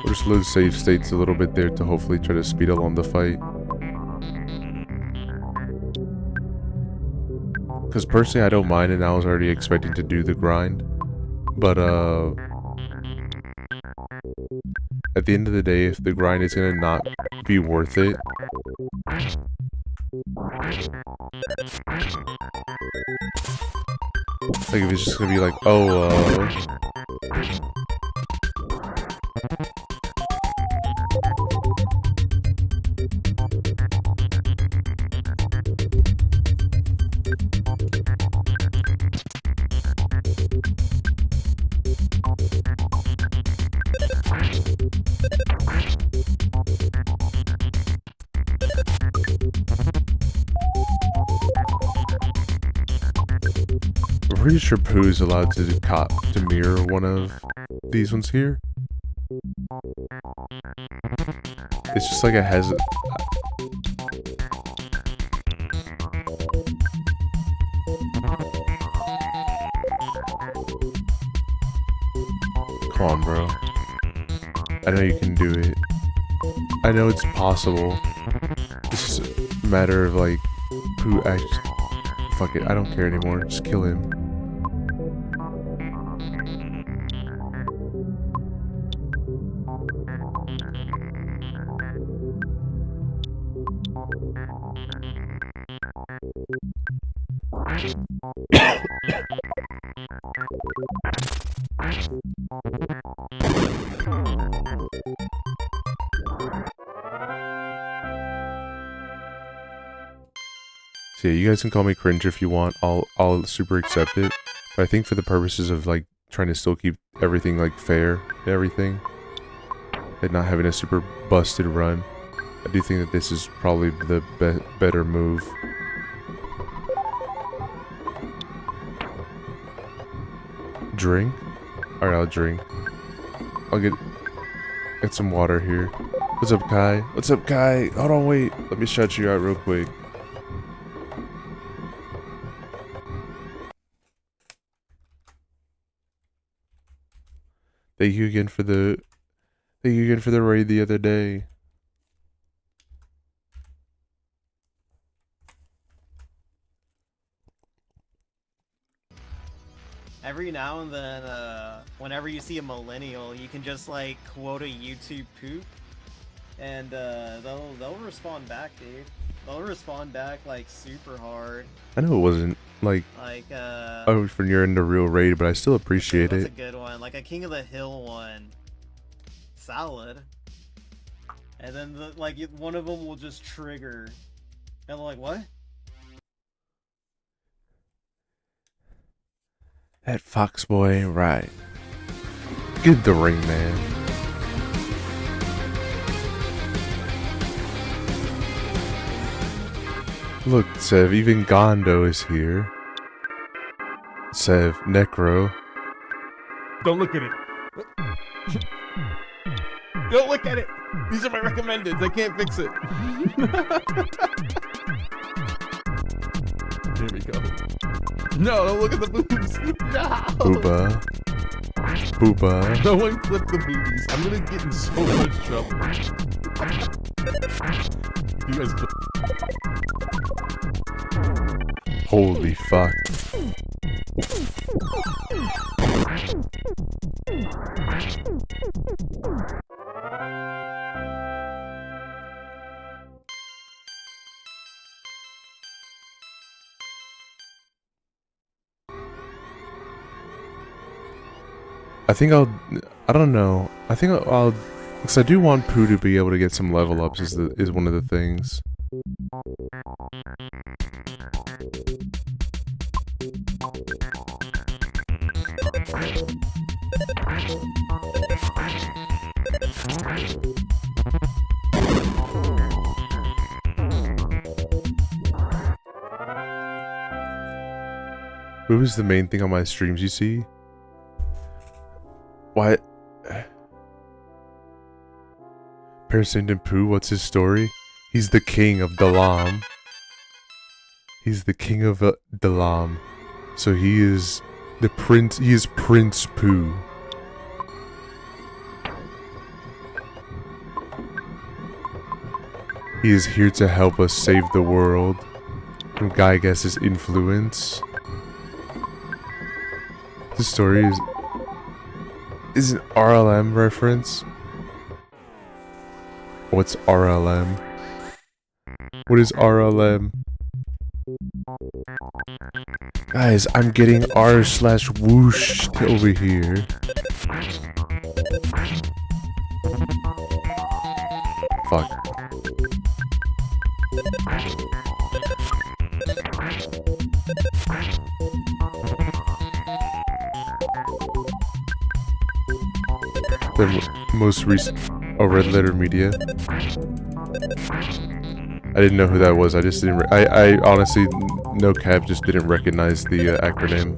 We'll just load save states a little bit there to hopefully try to speed along the fight. Because personally I don't mind and I was already expecting to do the grind. But, at the end of the day, if the grind is gonna not be worth it, like if it's just gonna be like, oh, I'm pretty sure Pooh's allowed to mirror one of these ones here. It's just like it has. Come on, bro. I know you can do it. I know it's possible. It's just a matter of like Pooh actually. Fuck it, I don't care anymore. Just kill him. So yeah, you guys can call me cringe if you want. I'll super accept it. But I think for the purposes of like trying to still keep everything like fair and everything, and not having a super busted run, I do think that this is probably the better move. Drink? Alright, I'll drink. I'll get some water here. What's up, Kai? What's up, Kai? Hold on, wait. Let me shout you out real quick. Thank you again for the raid the other day. Every now and then, whenever you see a millennial, you can just like quote a YouTube poop, and they'll respond back, dude. They'll respond back like super hard. I know it wasn't like oh, when you're in the real raid, but I still appreciate it. That's a good one, like a King of the Hill one. Solid. And then one of them will just trigger, and they're like, what? That fox boy ain't right. Get the ring, man. Look, Sev, even Gondo is here. Sev, Necro. Don't look at it. Don't look at it. These are my recommendeds. I can't fix it. Here we go. No, don't look at the boobs. No. Booba. Booba. No one clip the boobies. I'm gonna get in so much trouble. You guys. Holy fuck. I don't know. I think I'll, because I do want Pooh to be able to get some level ups is one of the things. Pooh is the main thing on my streams, you see? What? Parasindon Pooh, what's his story? He's the king of Dalam. He's the king of Dalam. So he is the prince, he is Prince Pooh. He is here to help us save the world from Gygas's influence. The story is an RLM reference. What's RLM? What is RLM? Guys, I'm getting r/whoosh over here. Fuck. The most recent... Oh, Red Letter Media. I didn't know who that was. I just didn't... I honestly, no cap, just didn't recognize the acronym.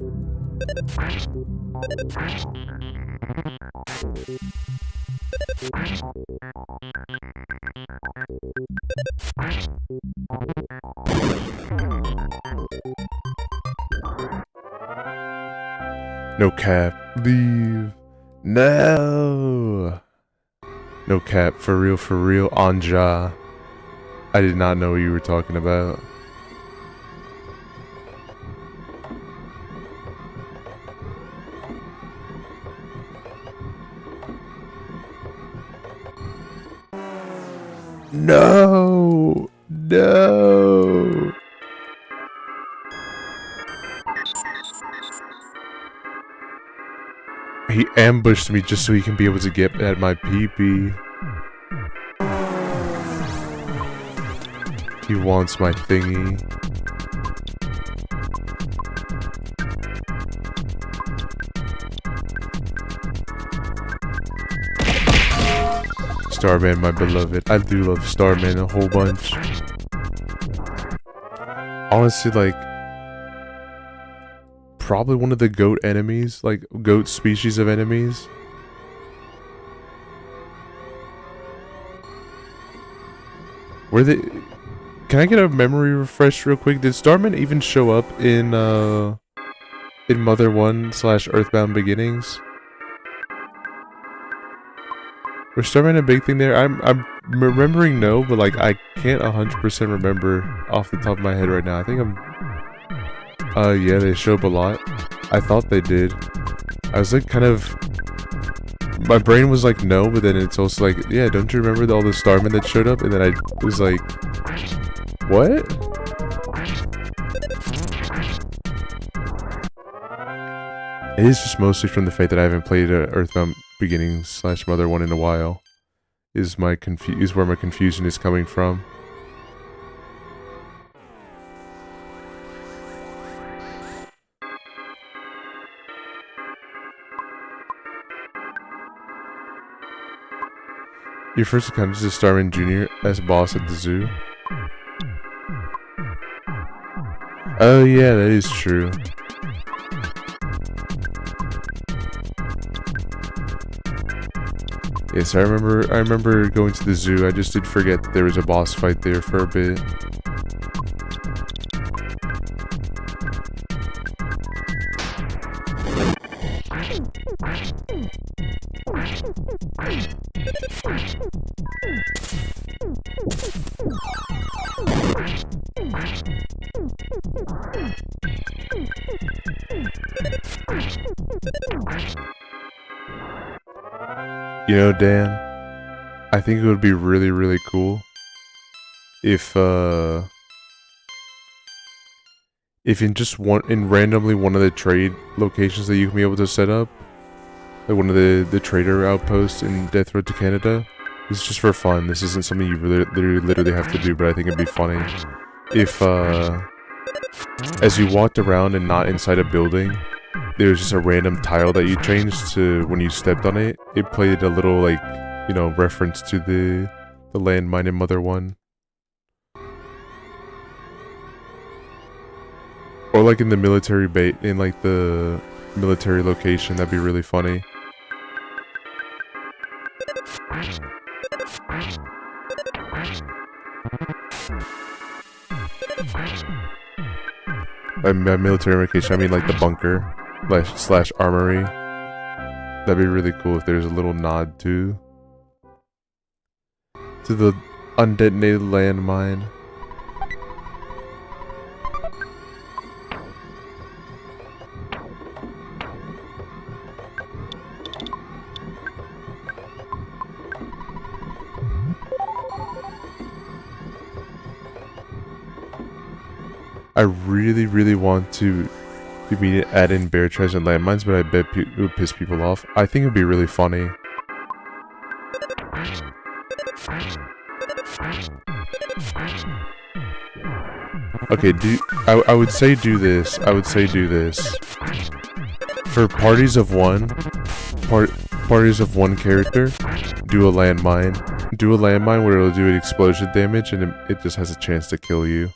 No cap. Leave. No. No cap. For real, Anja. I did not know what you were talking about. No. No. He ambushed me just so he can be able to get at my pee-pee. He wants my thingy. Starman, my beloved. I do love Starman a whole bunch. Honestly, like, probably one of the goat enemies, like goat species of enemies. Were they? Can I get a memory refresh real quick? Did Starman even show up in Mother 1/Earthbound Beginnings? Was Starman a big thing there? I'm remembering no, but like I can't 100% remember off the top of my head right now. I think I'm. Yeah, they show up a lot. I thought they did. I was like kind of... My brain was like, no, but then it's also like, yeah, don't you remember all the Starmen that showed up? And then I was like, what? It is just mostly from the fact that I haven't played Earthbound Beginnings / Mother 1 in a while. Is where my confusion is coming from. Your first encounter is Starman Jr. as boss at the zoo. Oh yeah, that is true. Yes, I remember going to the zoo. I just did forget that there was a boss fight there for a bit. You know, Dan, I think it would be really, really cool if in randomly one of the trade locations that you can be able to set up, like one of the trader outposts in Death Road to Canada, this is just for fun. This isn't something you literally have to do, but I think it'd be funny if as you walked around and not inside a building, there was just a random tile that you changed to when you stepped on it. It played a little, like, you know, reference to the landmine in Mother 1. Or like in the military bait, in like the military location, that'd be really funny. By military location, I mean like the bunker slash armory. That'd be really cool if there's a little nod to the undetonated landmine. I really, really want to add in bear traps and landmines, but I bet it would piss people off. I think it would be really funny. Okay, I would say do this. I would say do this. For parties of one character, do a landmine. Do a landmine where it'll do an explosion damage and it just has a chance to kill you.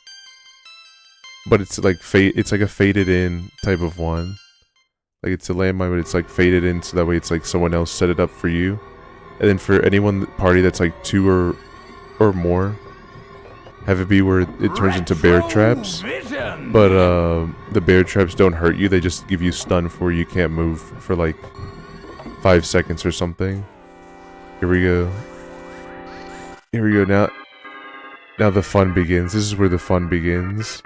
But it's like it's like a faded in type of one. Like it's a landmine, but it's like faded in, so that way it's like someone else set it up for you. And then for anyone party that's like 2 or more, have it be where it turns into bear traps. But the bear traps don't hurt you; they just give you stun for you can't move for like 5 seconds or something. Here we go. Here we go. Now the fun begins. This is where the fun begins.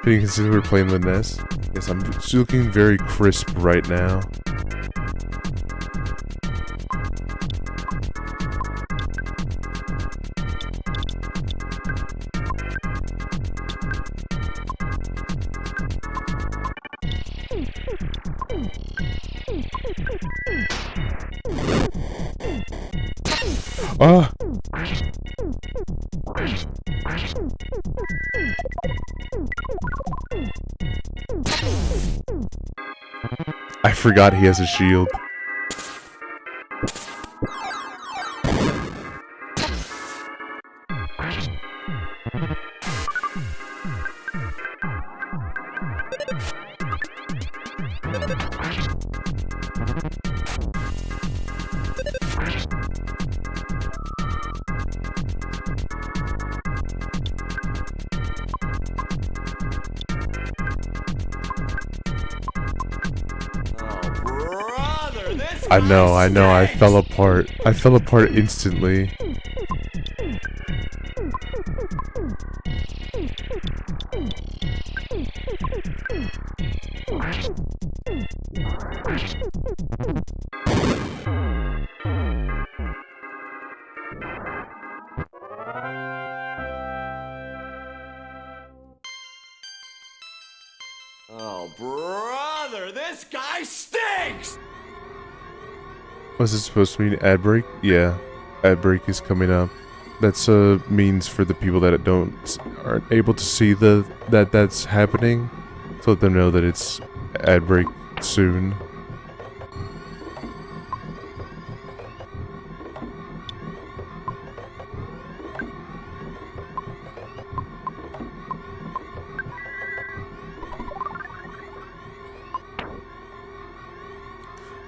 You can see we're playing the NES. Yes, I'm looking very crisp right now. Ah! I forgot he has a shield. I know, I fell apart. I fell apart instantly. Oh, brother, this guy stinks! Was it supposed to mean ad break? Yeah, ad break is coming up. That's means for the people that aren't able to see that's happening, to let them know that it's ad break soon.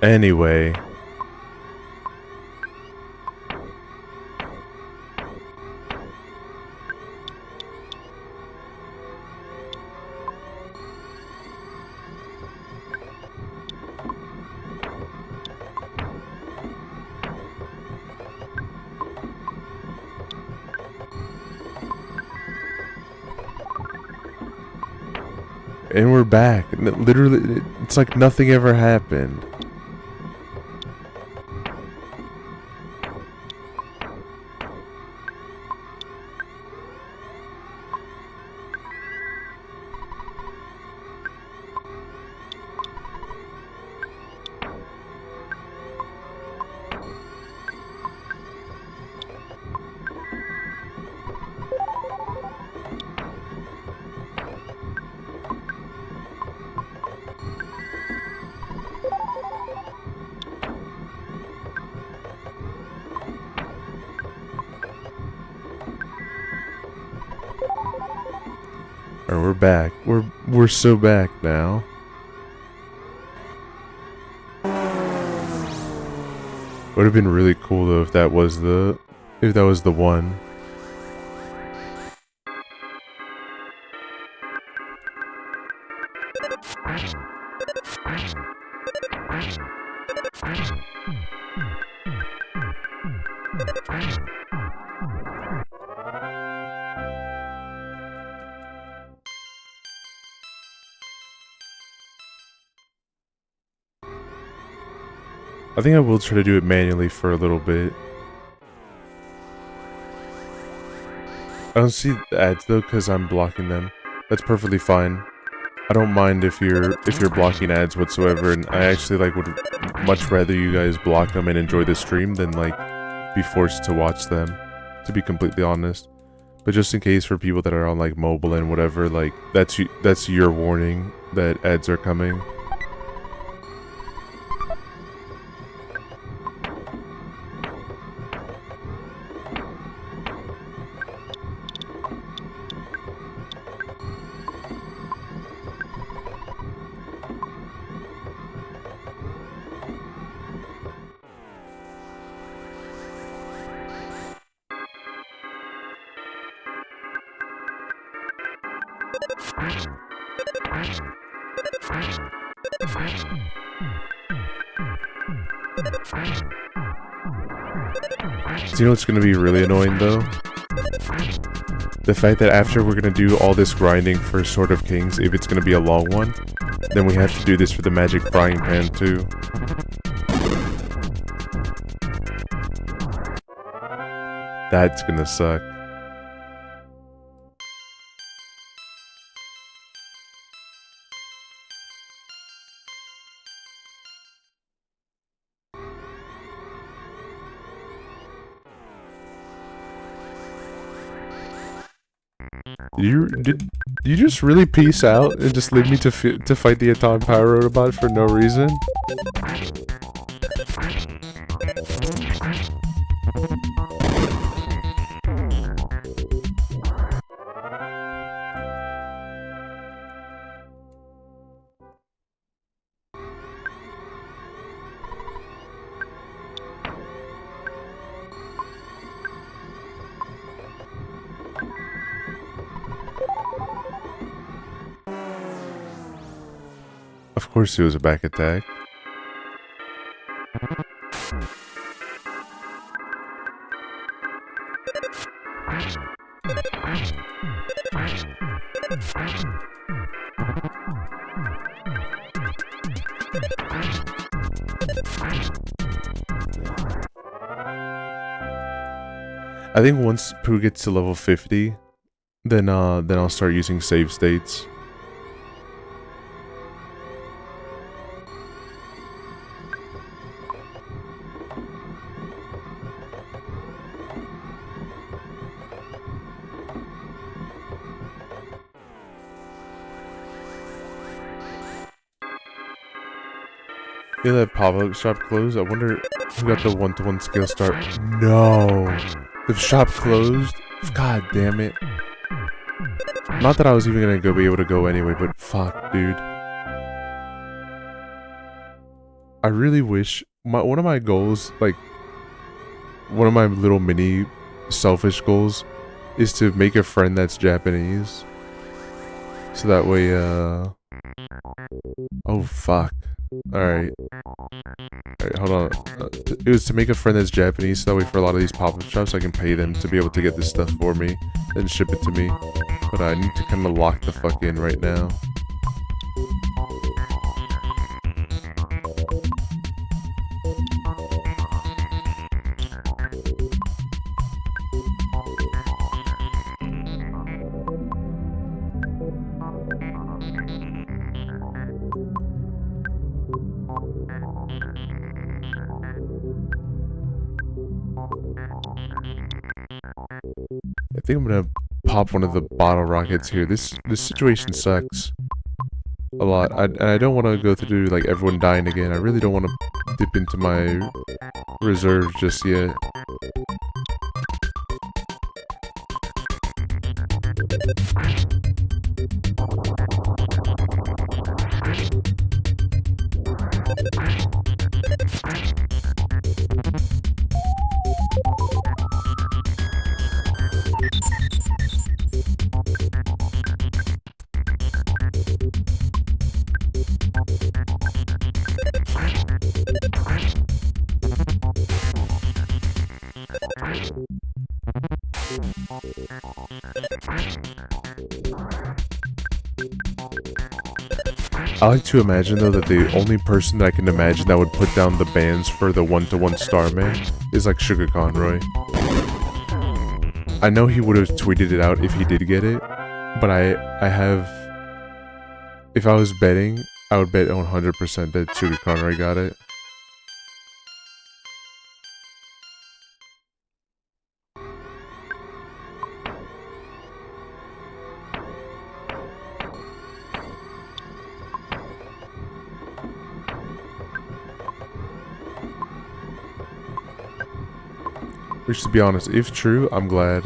Anyway. And we're back. Literally, it's like nothing ever happened. Alright, we're back. We're so back now. Would have been really cool though if that was the one. I think I will try to do it manually for a little bit. I don't see the ads though because I'm blocking them. That's perfectly fine. I don't mind if you're blocking ads whatsoever, and I actually would much rather you guys block them and enjoy the stream than be forced to watch them, to be completely honest. But just in case for people that are on mobile and whatever, that's your warning that ads are coming. Do you know what's going to be really annoying though? The fact that after we're going to do all this grinding for Sword of Kings, if it's going to be a long one, then we have to do this for the Magic Frying Pan too. That's going to suck. Did you just really peace out and just leave me to fight the Atomic Power Robot for no reason? Of course it was a back attack. I think once Pooh gets to level 50, then I'll start using save states. Yeah, that pop-up shop closed. I wonder who got the 1-to-1 scale start. No, the shop closed. God damn it. Not that I was even gonna be able to go anyway, but fuck, dude. I really wish one of my goals, one of my little mini selfish goals, is to make a friend that's Japanese. So that way, oh fuck. Alright, hold on. It was to make a friend that's Japanese, so that way for a lot of these pop-up shops I can pay them to be able to get this stuff for me and ship it to me. But I need to kind of lock the fuck in right now. think I'm gonna pop one of the bottle rockets here. This situation sucks a lot. I don't want to go through like everyone dying again. I really don't want to dip into my reserve just yet. I like to imagine though that the only person that I can imagine that would put down the bans for the 1-to-1 Starman is like Sugar Conroy. I know he would have tweeted it out if he did get it, but I have, if I was betting, I would bet 100% that Sugar Conroy got it. Which, to be honest, if true, I'm glad.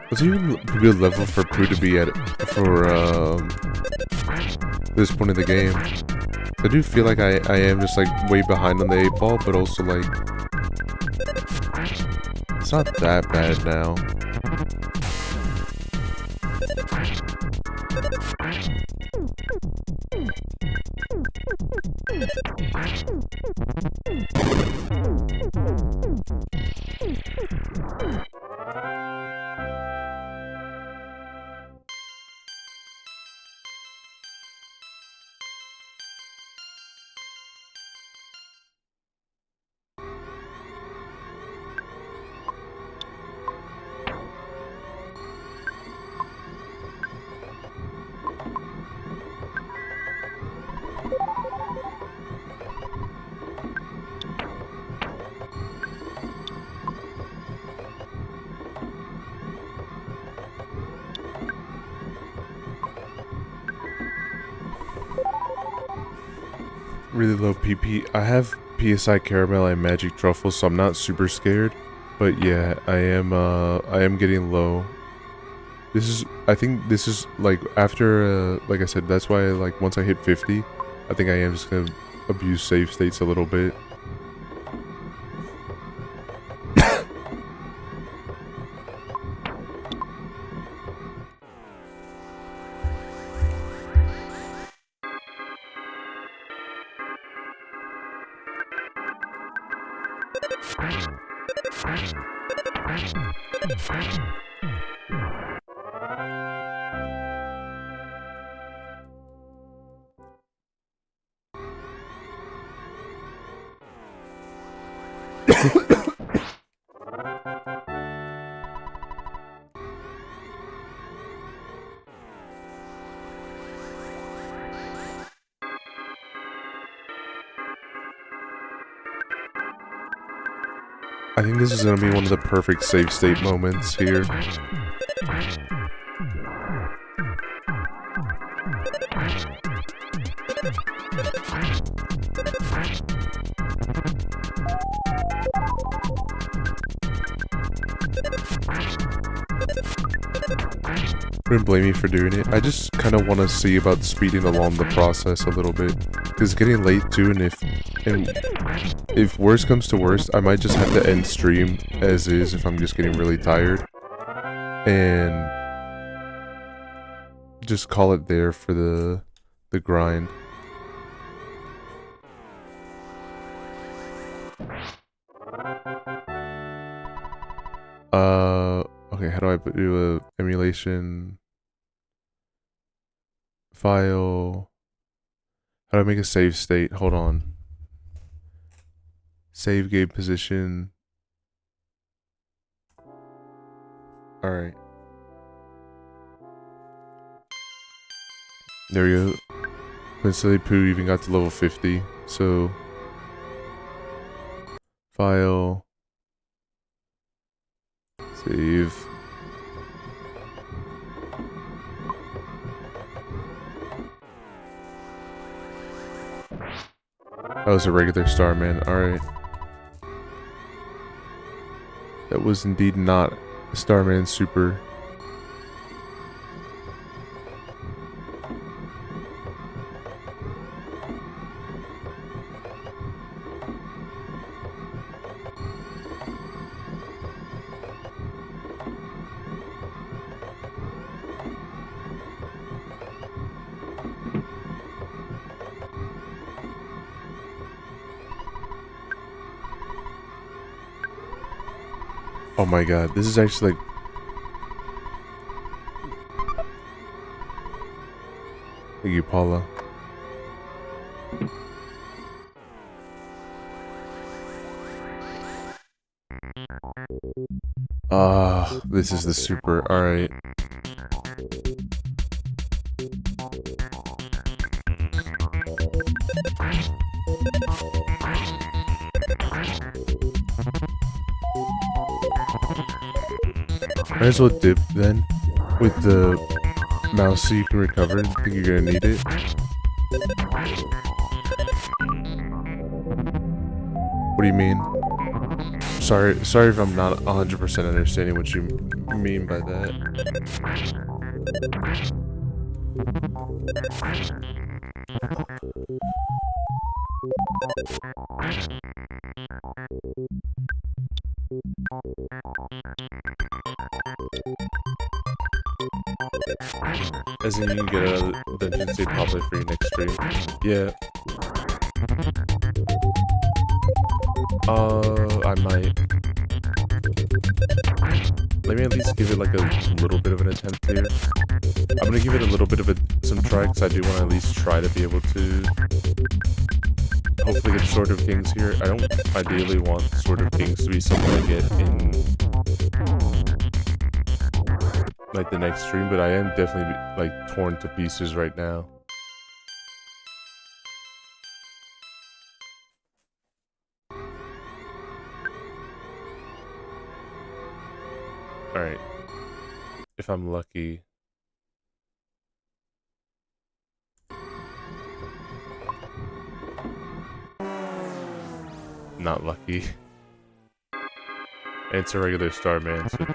What's even a good level for Pooh to be at for this point in the game? I do feel like I am just like way behind on the 8-ball, but also like it's not that bad now. Really low PP. I have PSI Caramel and Magic Truffle, so I'm not super scared. But yeah, I am getting low. I think this is like after, like I said, that's why like once I hit 50, I think I am just gonna abuse save states a little bit. think this is gonna be one of the perfect save state moments here. Wouldn't blame me for doing it. I just kind of want to see about speeding along the process a little bit, because it's getting late too, and if worst comes to worst, I might just have to end stream as is if I'm just getting really tired, and just call it there for the grind. Okay, how do I do a emulation file? How do I make a save state? Hold on. Save game position. Alright. There we go. When Silly Poo even got to level 50, so file. Save. That was a regular Starman, alright. That was indeed not a Starman Super. Oh my god, this is actually like... Thank you, Paula. Ah, this is the super, alright. Might as well dip then, with the mouse so you can recover. I think you're gonna need it. What do you mean? Sorry if I'm not 100% understanding what you mean by that. As in, you can get a dungeon save probably for your next stream. Yeah. I might. Let me at least give it like a little bit of an attempt here. I'm gonna give it a little bit of some try, because I do want to at least try to be able to hopefully get Sword of Kings here. I don't ideally want Sword of Kings to be something I get in like the next stream, but I am definitely like torn to pieces right now. Alright. If I'm lucky. Not lucky. And it's a regular Starman, so...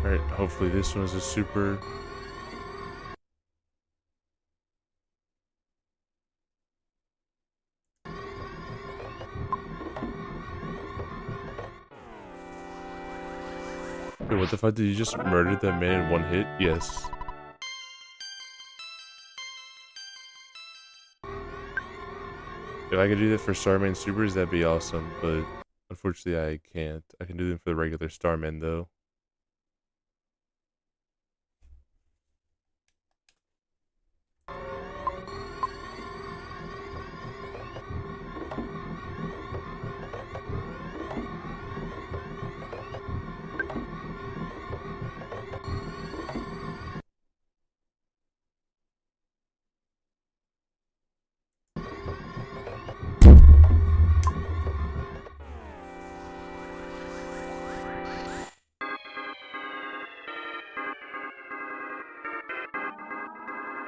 Alright, hopefully this one is a super. Wait, what the fuck? Did you just murder that man in one hit? Yes. If I could do that for Starman Supers, that'd be awesome, but unfortunately I can't. I can do them for the regular Starman though.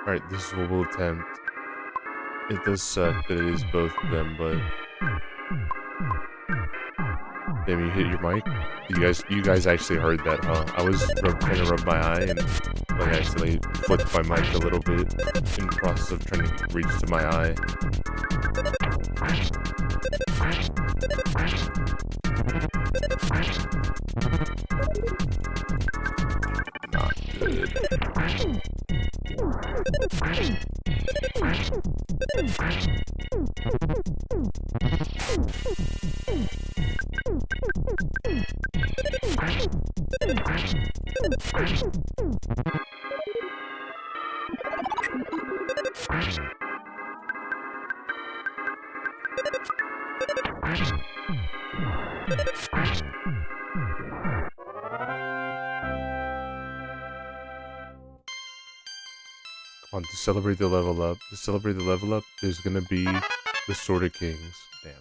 Alright, this is what we'll attempt. It does suck that it is both of them, but damn, you hit your mic? You guys actually heard that, huh? I was trying to rub my eye and like I accidentally flipped my mic a little bit in the process of trying to reach to my eye. Not good. Come on, to celebrate the level up. To celebrate the level up, there's gonna be the Sword of Kings. Damn.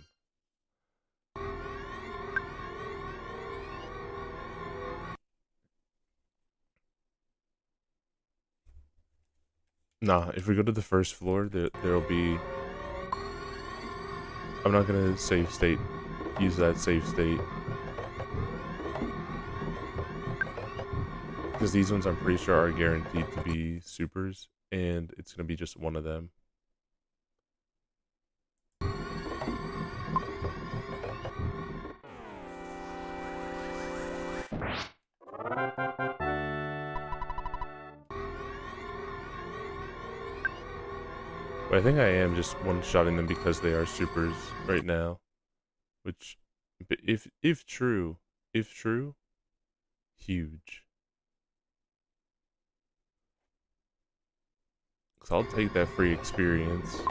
Nah, if we go to the first floor, there'll be. I'm not gonna save state. Use that save state. Because these ones I'm pretty sure are guaranteed to be supers, and it's gonna be just one of them. But I think I am just one-shotting them because they are supers right now. Which, if true, huge. Cause I'll take that free experience.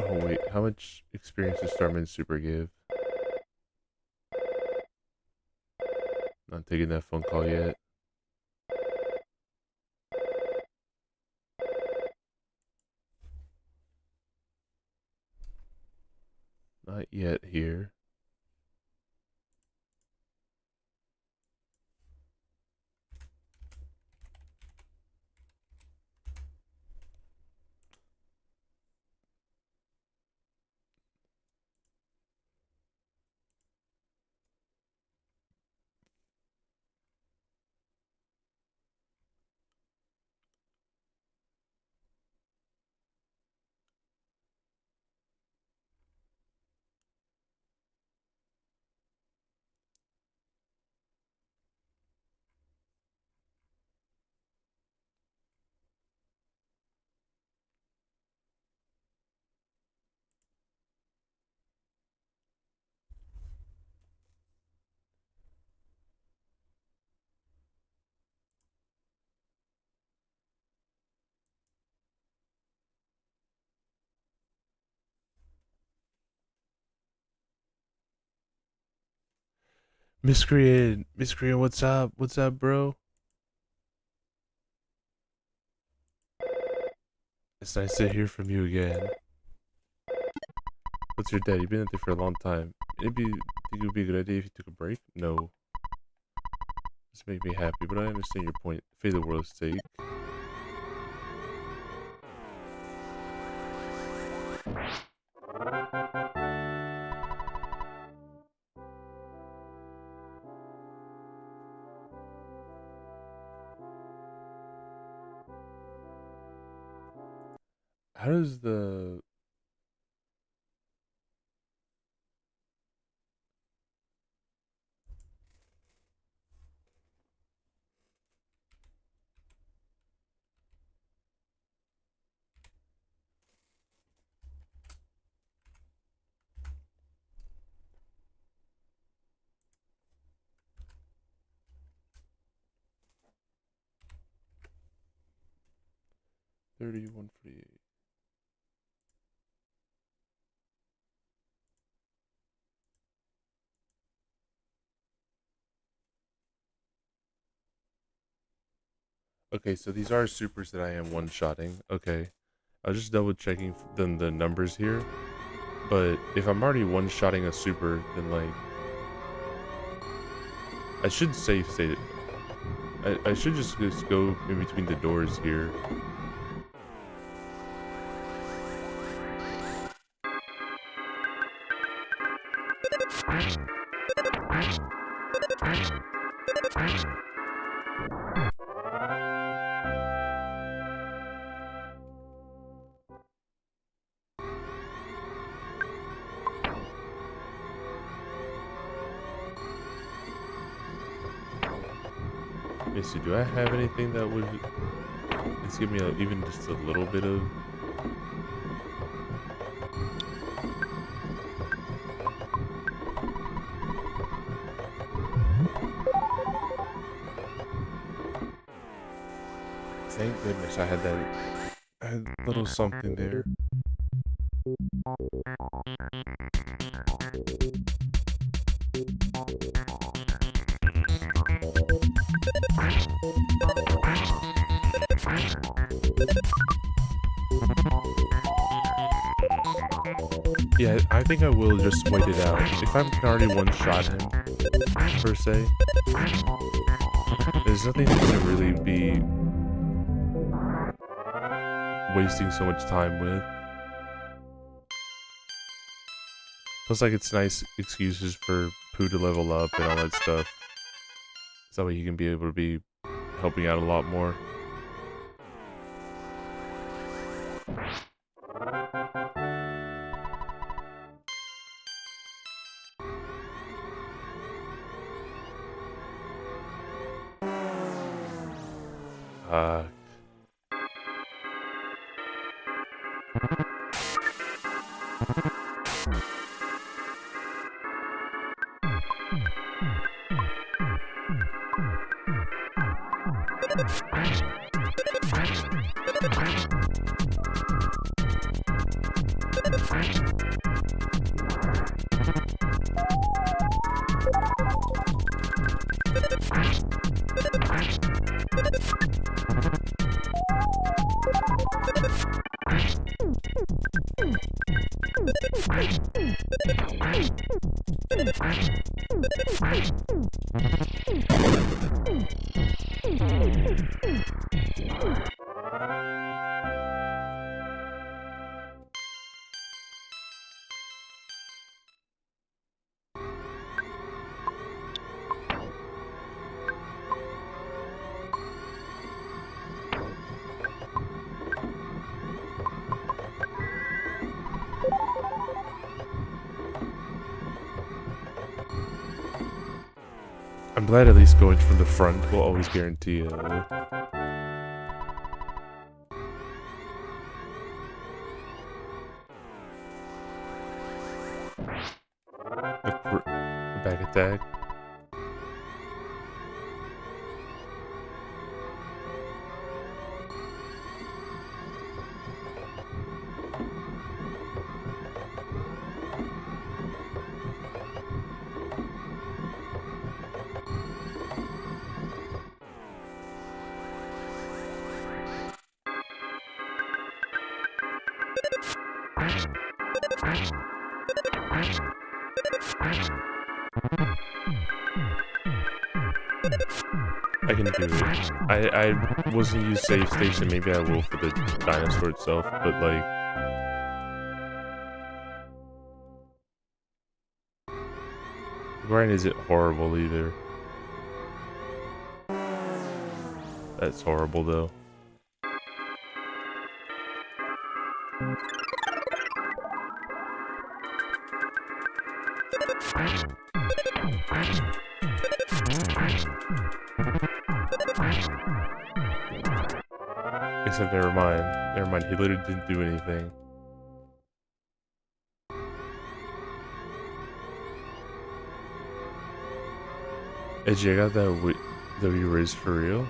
Oh wait, how much experience does Starman Super give? Not taking that phone call yet. Not yet here. Miscreant, what's up? What's up, bro? It's nice to hear from you again. What's your dad? You've been out there for a long time. Maybe think it would be a good idea if you took a break? No. This make me happy, but I understand your point. For the world's sake. How does the... $31.48. Okay, so these are supers that I am one-shotting. Okay. I was just double checking the numbers here. But if I'm already one-shotting a super, then like... I should save state it. I should just go in between the doors here. Let me see, do I have anything that would... Let's give me even just a little bit of... Thank goodness I had that... I had a little something there. Yeah, I think I will just wait it out. If I can already one-shot him, per se, there's nothing to really be wasting so much time with. Plus, like, it's nice excuses for Pooh to level up and all that stuff. So that way he can be able to be helping out a lot more. I'm glad at least going from the front will always guarantee a back attack. I can do it. I wasn't use save station. Maybe I will for the dinosaur itself, but like. Grind isn't horrible either. That's horrible though. Except never mind. Never mind, he literally didn't do anything. Edgey, I got that W raise for real?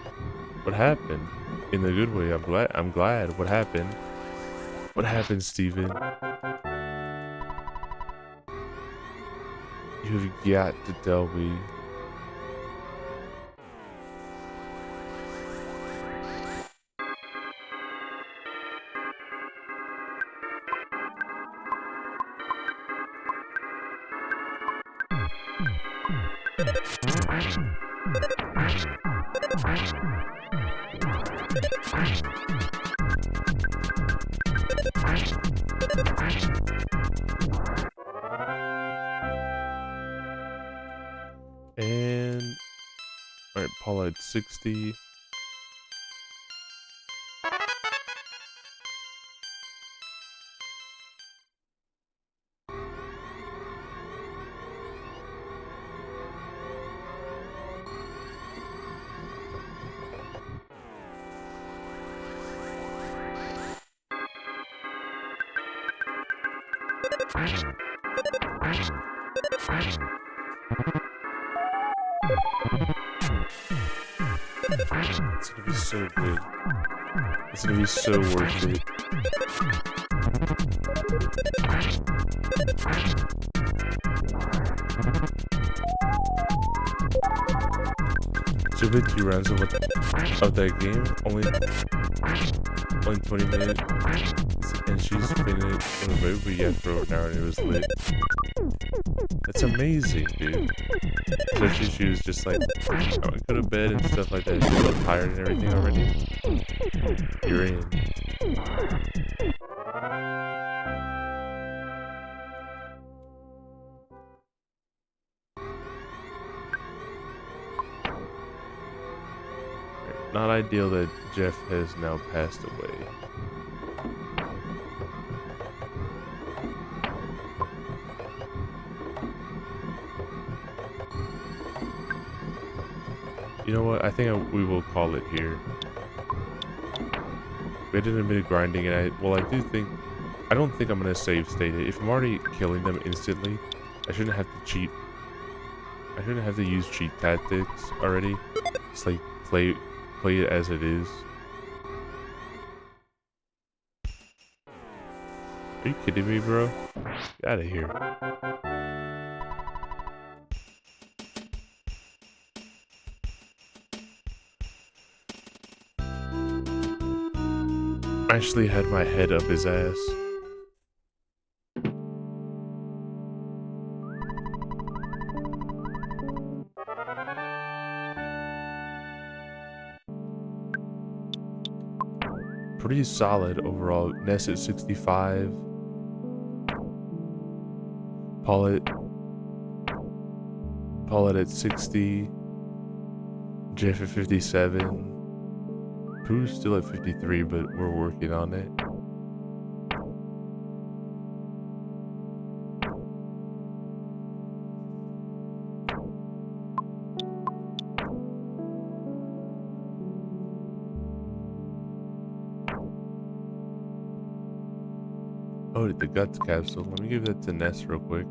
What happened? In the good way, I'm glad. What happened? What happened, Steven? You've got to tell me. And alright, Paula at 60. It's gonna be so good. It's gonna be so worth it. So 50 rounds of that game, only 20 minutes, and she's finished on the movie yet for an hour and it was lit. That's amazing, dude. Especially she was just like, oh, I go to bed and stuff like that. She's all tired and everything already. You're in. Not ideal that Jeff has now passed away. You know what? I think we will call it here. We did a bit of grinding, and I don't think I'm gonna save state it. If I'm already killing them instantly, I shouldn't have to cheat. I shouldn't have to use cheat tactics already. Just like play it as it is. Are you kidding me, bro? Get out of here. I actually had my head up his ass. Pretty solid overall. Ness at 65. Paulette at 60. Jeff at 57. Pooh's still at 53, but we're working on it. Oh, the guts capsule. Let me give that to Ness real quick.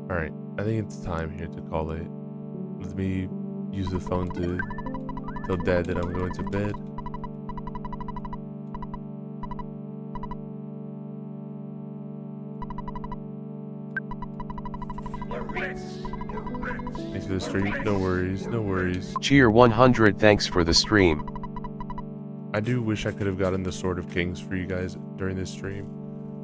Alright, I think it's time here to call it. Let me use the phone to tell Dad that I'm going to bed. Thanks for the stream. No worries, no worries. Cheer 100 thanks for the stream. I do wish I could have gotten the Sword of Kings for you guys during this stream.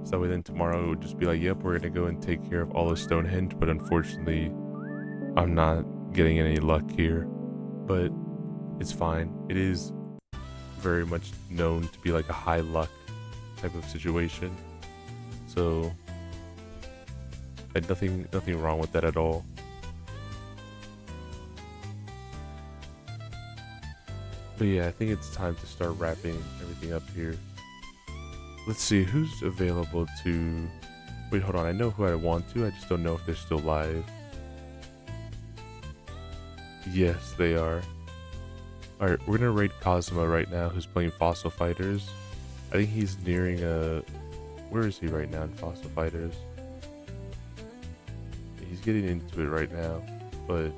So that way then tomorrow it would just be like, yep, we're gonna go and take care of all of Stonehenge, but unfortunately, I'm not getting any luck here. But it's fine. It is very much known to be like a high luck type of situation. So nothing wrong with that at all. But yeah, I think it's time to start wrapping everything up here. Let's see who's available to... Wait, hold on. I know who I want to. I just don't know if they're still live. Yes, they are. Alright, we're gonna raid Cosmo right now, who's playing Fossil Fighters. I think he's nearing a... Where is he right now in Fossil Fighters? He's getting into it right now, but...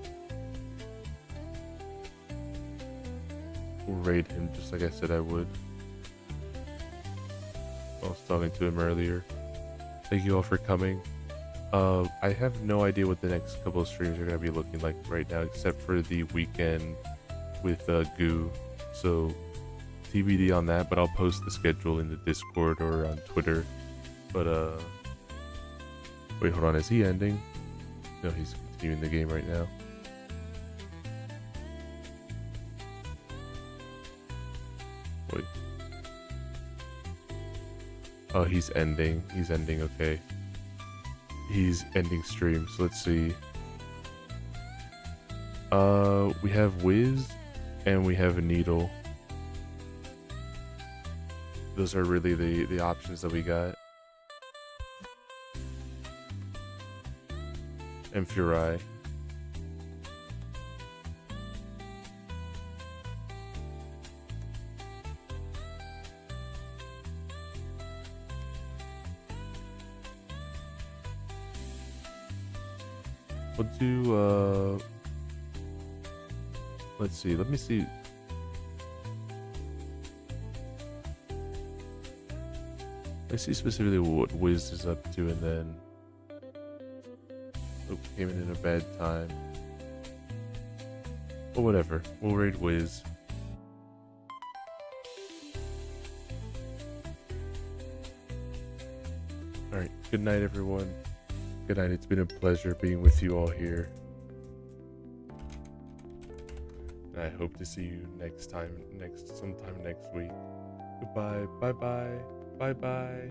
We'll raid him just like I said I would. I was talking to him earlier. Thank you all for coming. I have no idea what the next couple of streams are going to be looking like right now, except for the weekend with Goo. So TBD on that, but I'll post the schedule in the Discord or on Twitter. But wait, hold on, is he ending? No, he's continuing the game right now. Wait. Oh, he's ending. He's ending, okay. He's ending stream, so let's see. We have Wiz and we have a Needle. Those are really the options that we got. And Furai. We'll do, let's see, let me see. I see specifically what Wiz is up to, and then came in a bad time. But whatever, we'll raid Wiz. Alright, good night everyone. Good night, it's been a pleasure being with you all here. And I hope to see you sometime next week. Goodbye, bye bye, bye bye.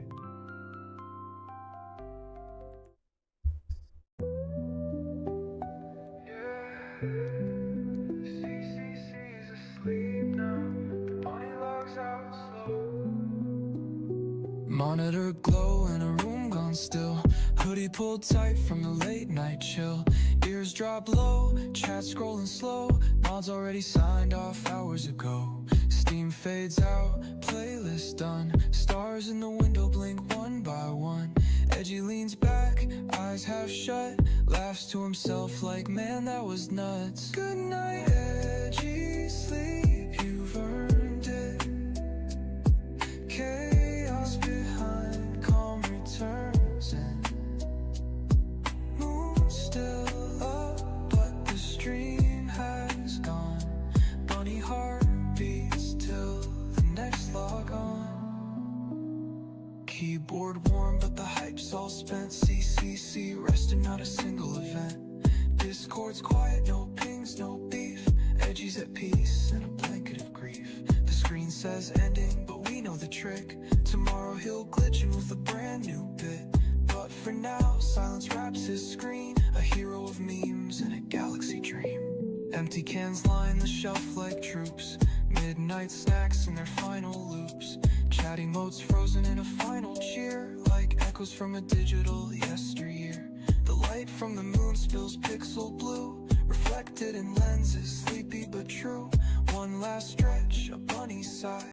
Monitor glow in a room gone still. Hoodie pulled tight from the late night chill. Ears drop low, chat scrolling slow. Nods already signed off hours ago. Steam fades out, playlist done. Stars in the window blink one by one. Edgey leans back, eyes half shut. Laughs to himself like, man, that was nuts. Good night, Edgey, sleep, you've earned it. Chaos behind calm returns, and moon still up, but the stream has gone. Bunny heart beats till the next log on. Keyboard warm, but the hype's all spent. CCC resting, not a single event. Discord's quiet, no pings, no beef. Edgey's at peace in a blanket of grief. The screen says ending, but we know the trick. Tomorrow he'll glitch in with a brand new bit. But for now, silence wraps his screen. A hero of memes in a galaxy dream. Empty cans line the shelf like troops. Midnight snacks in their final loops. Chatty modes frozen in a final cheer, like echoes from a digital yesteryear. The light from the moon spills pixel blue, reflected in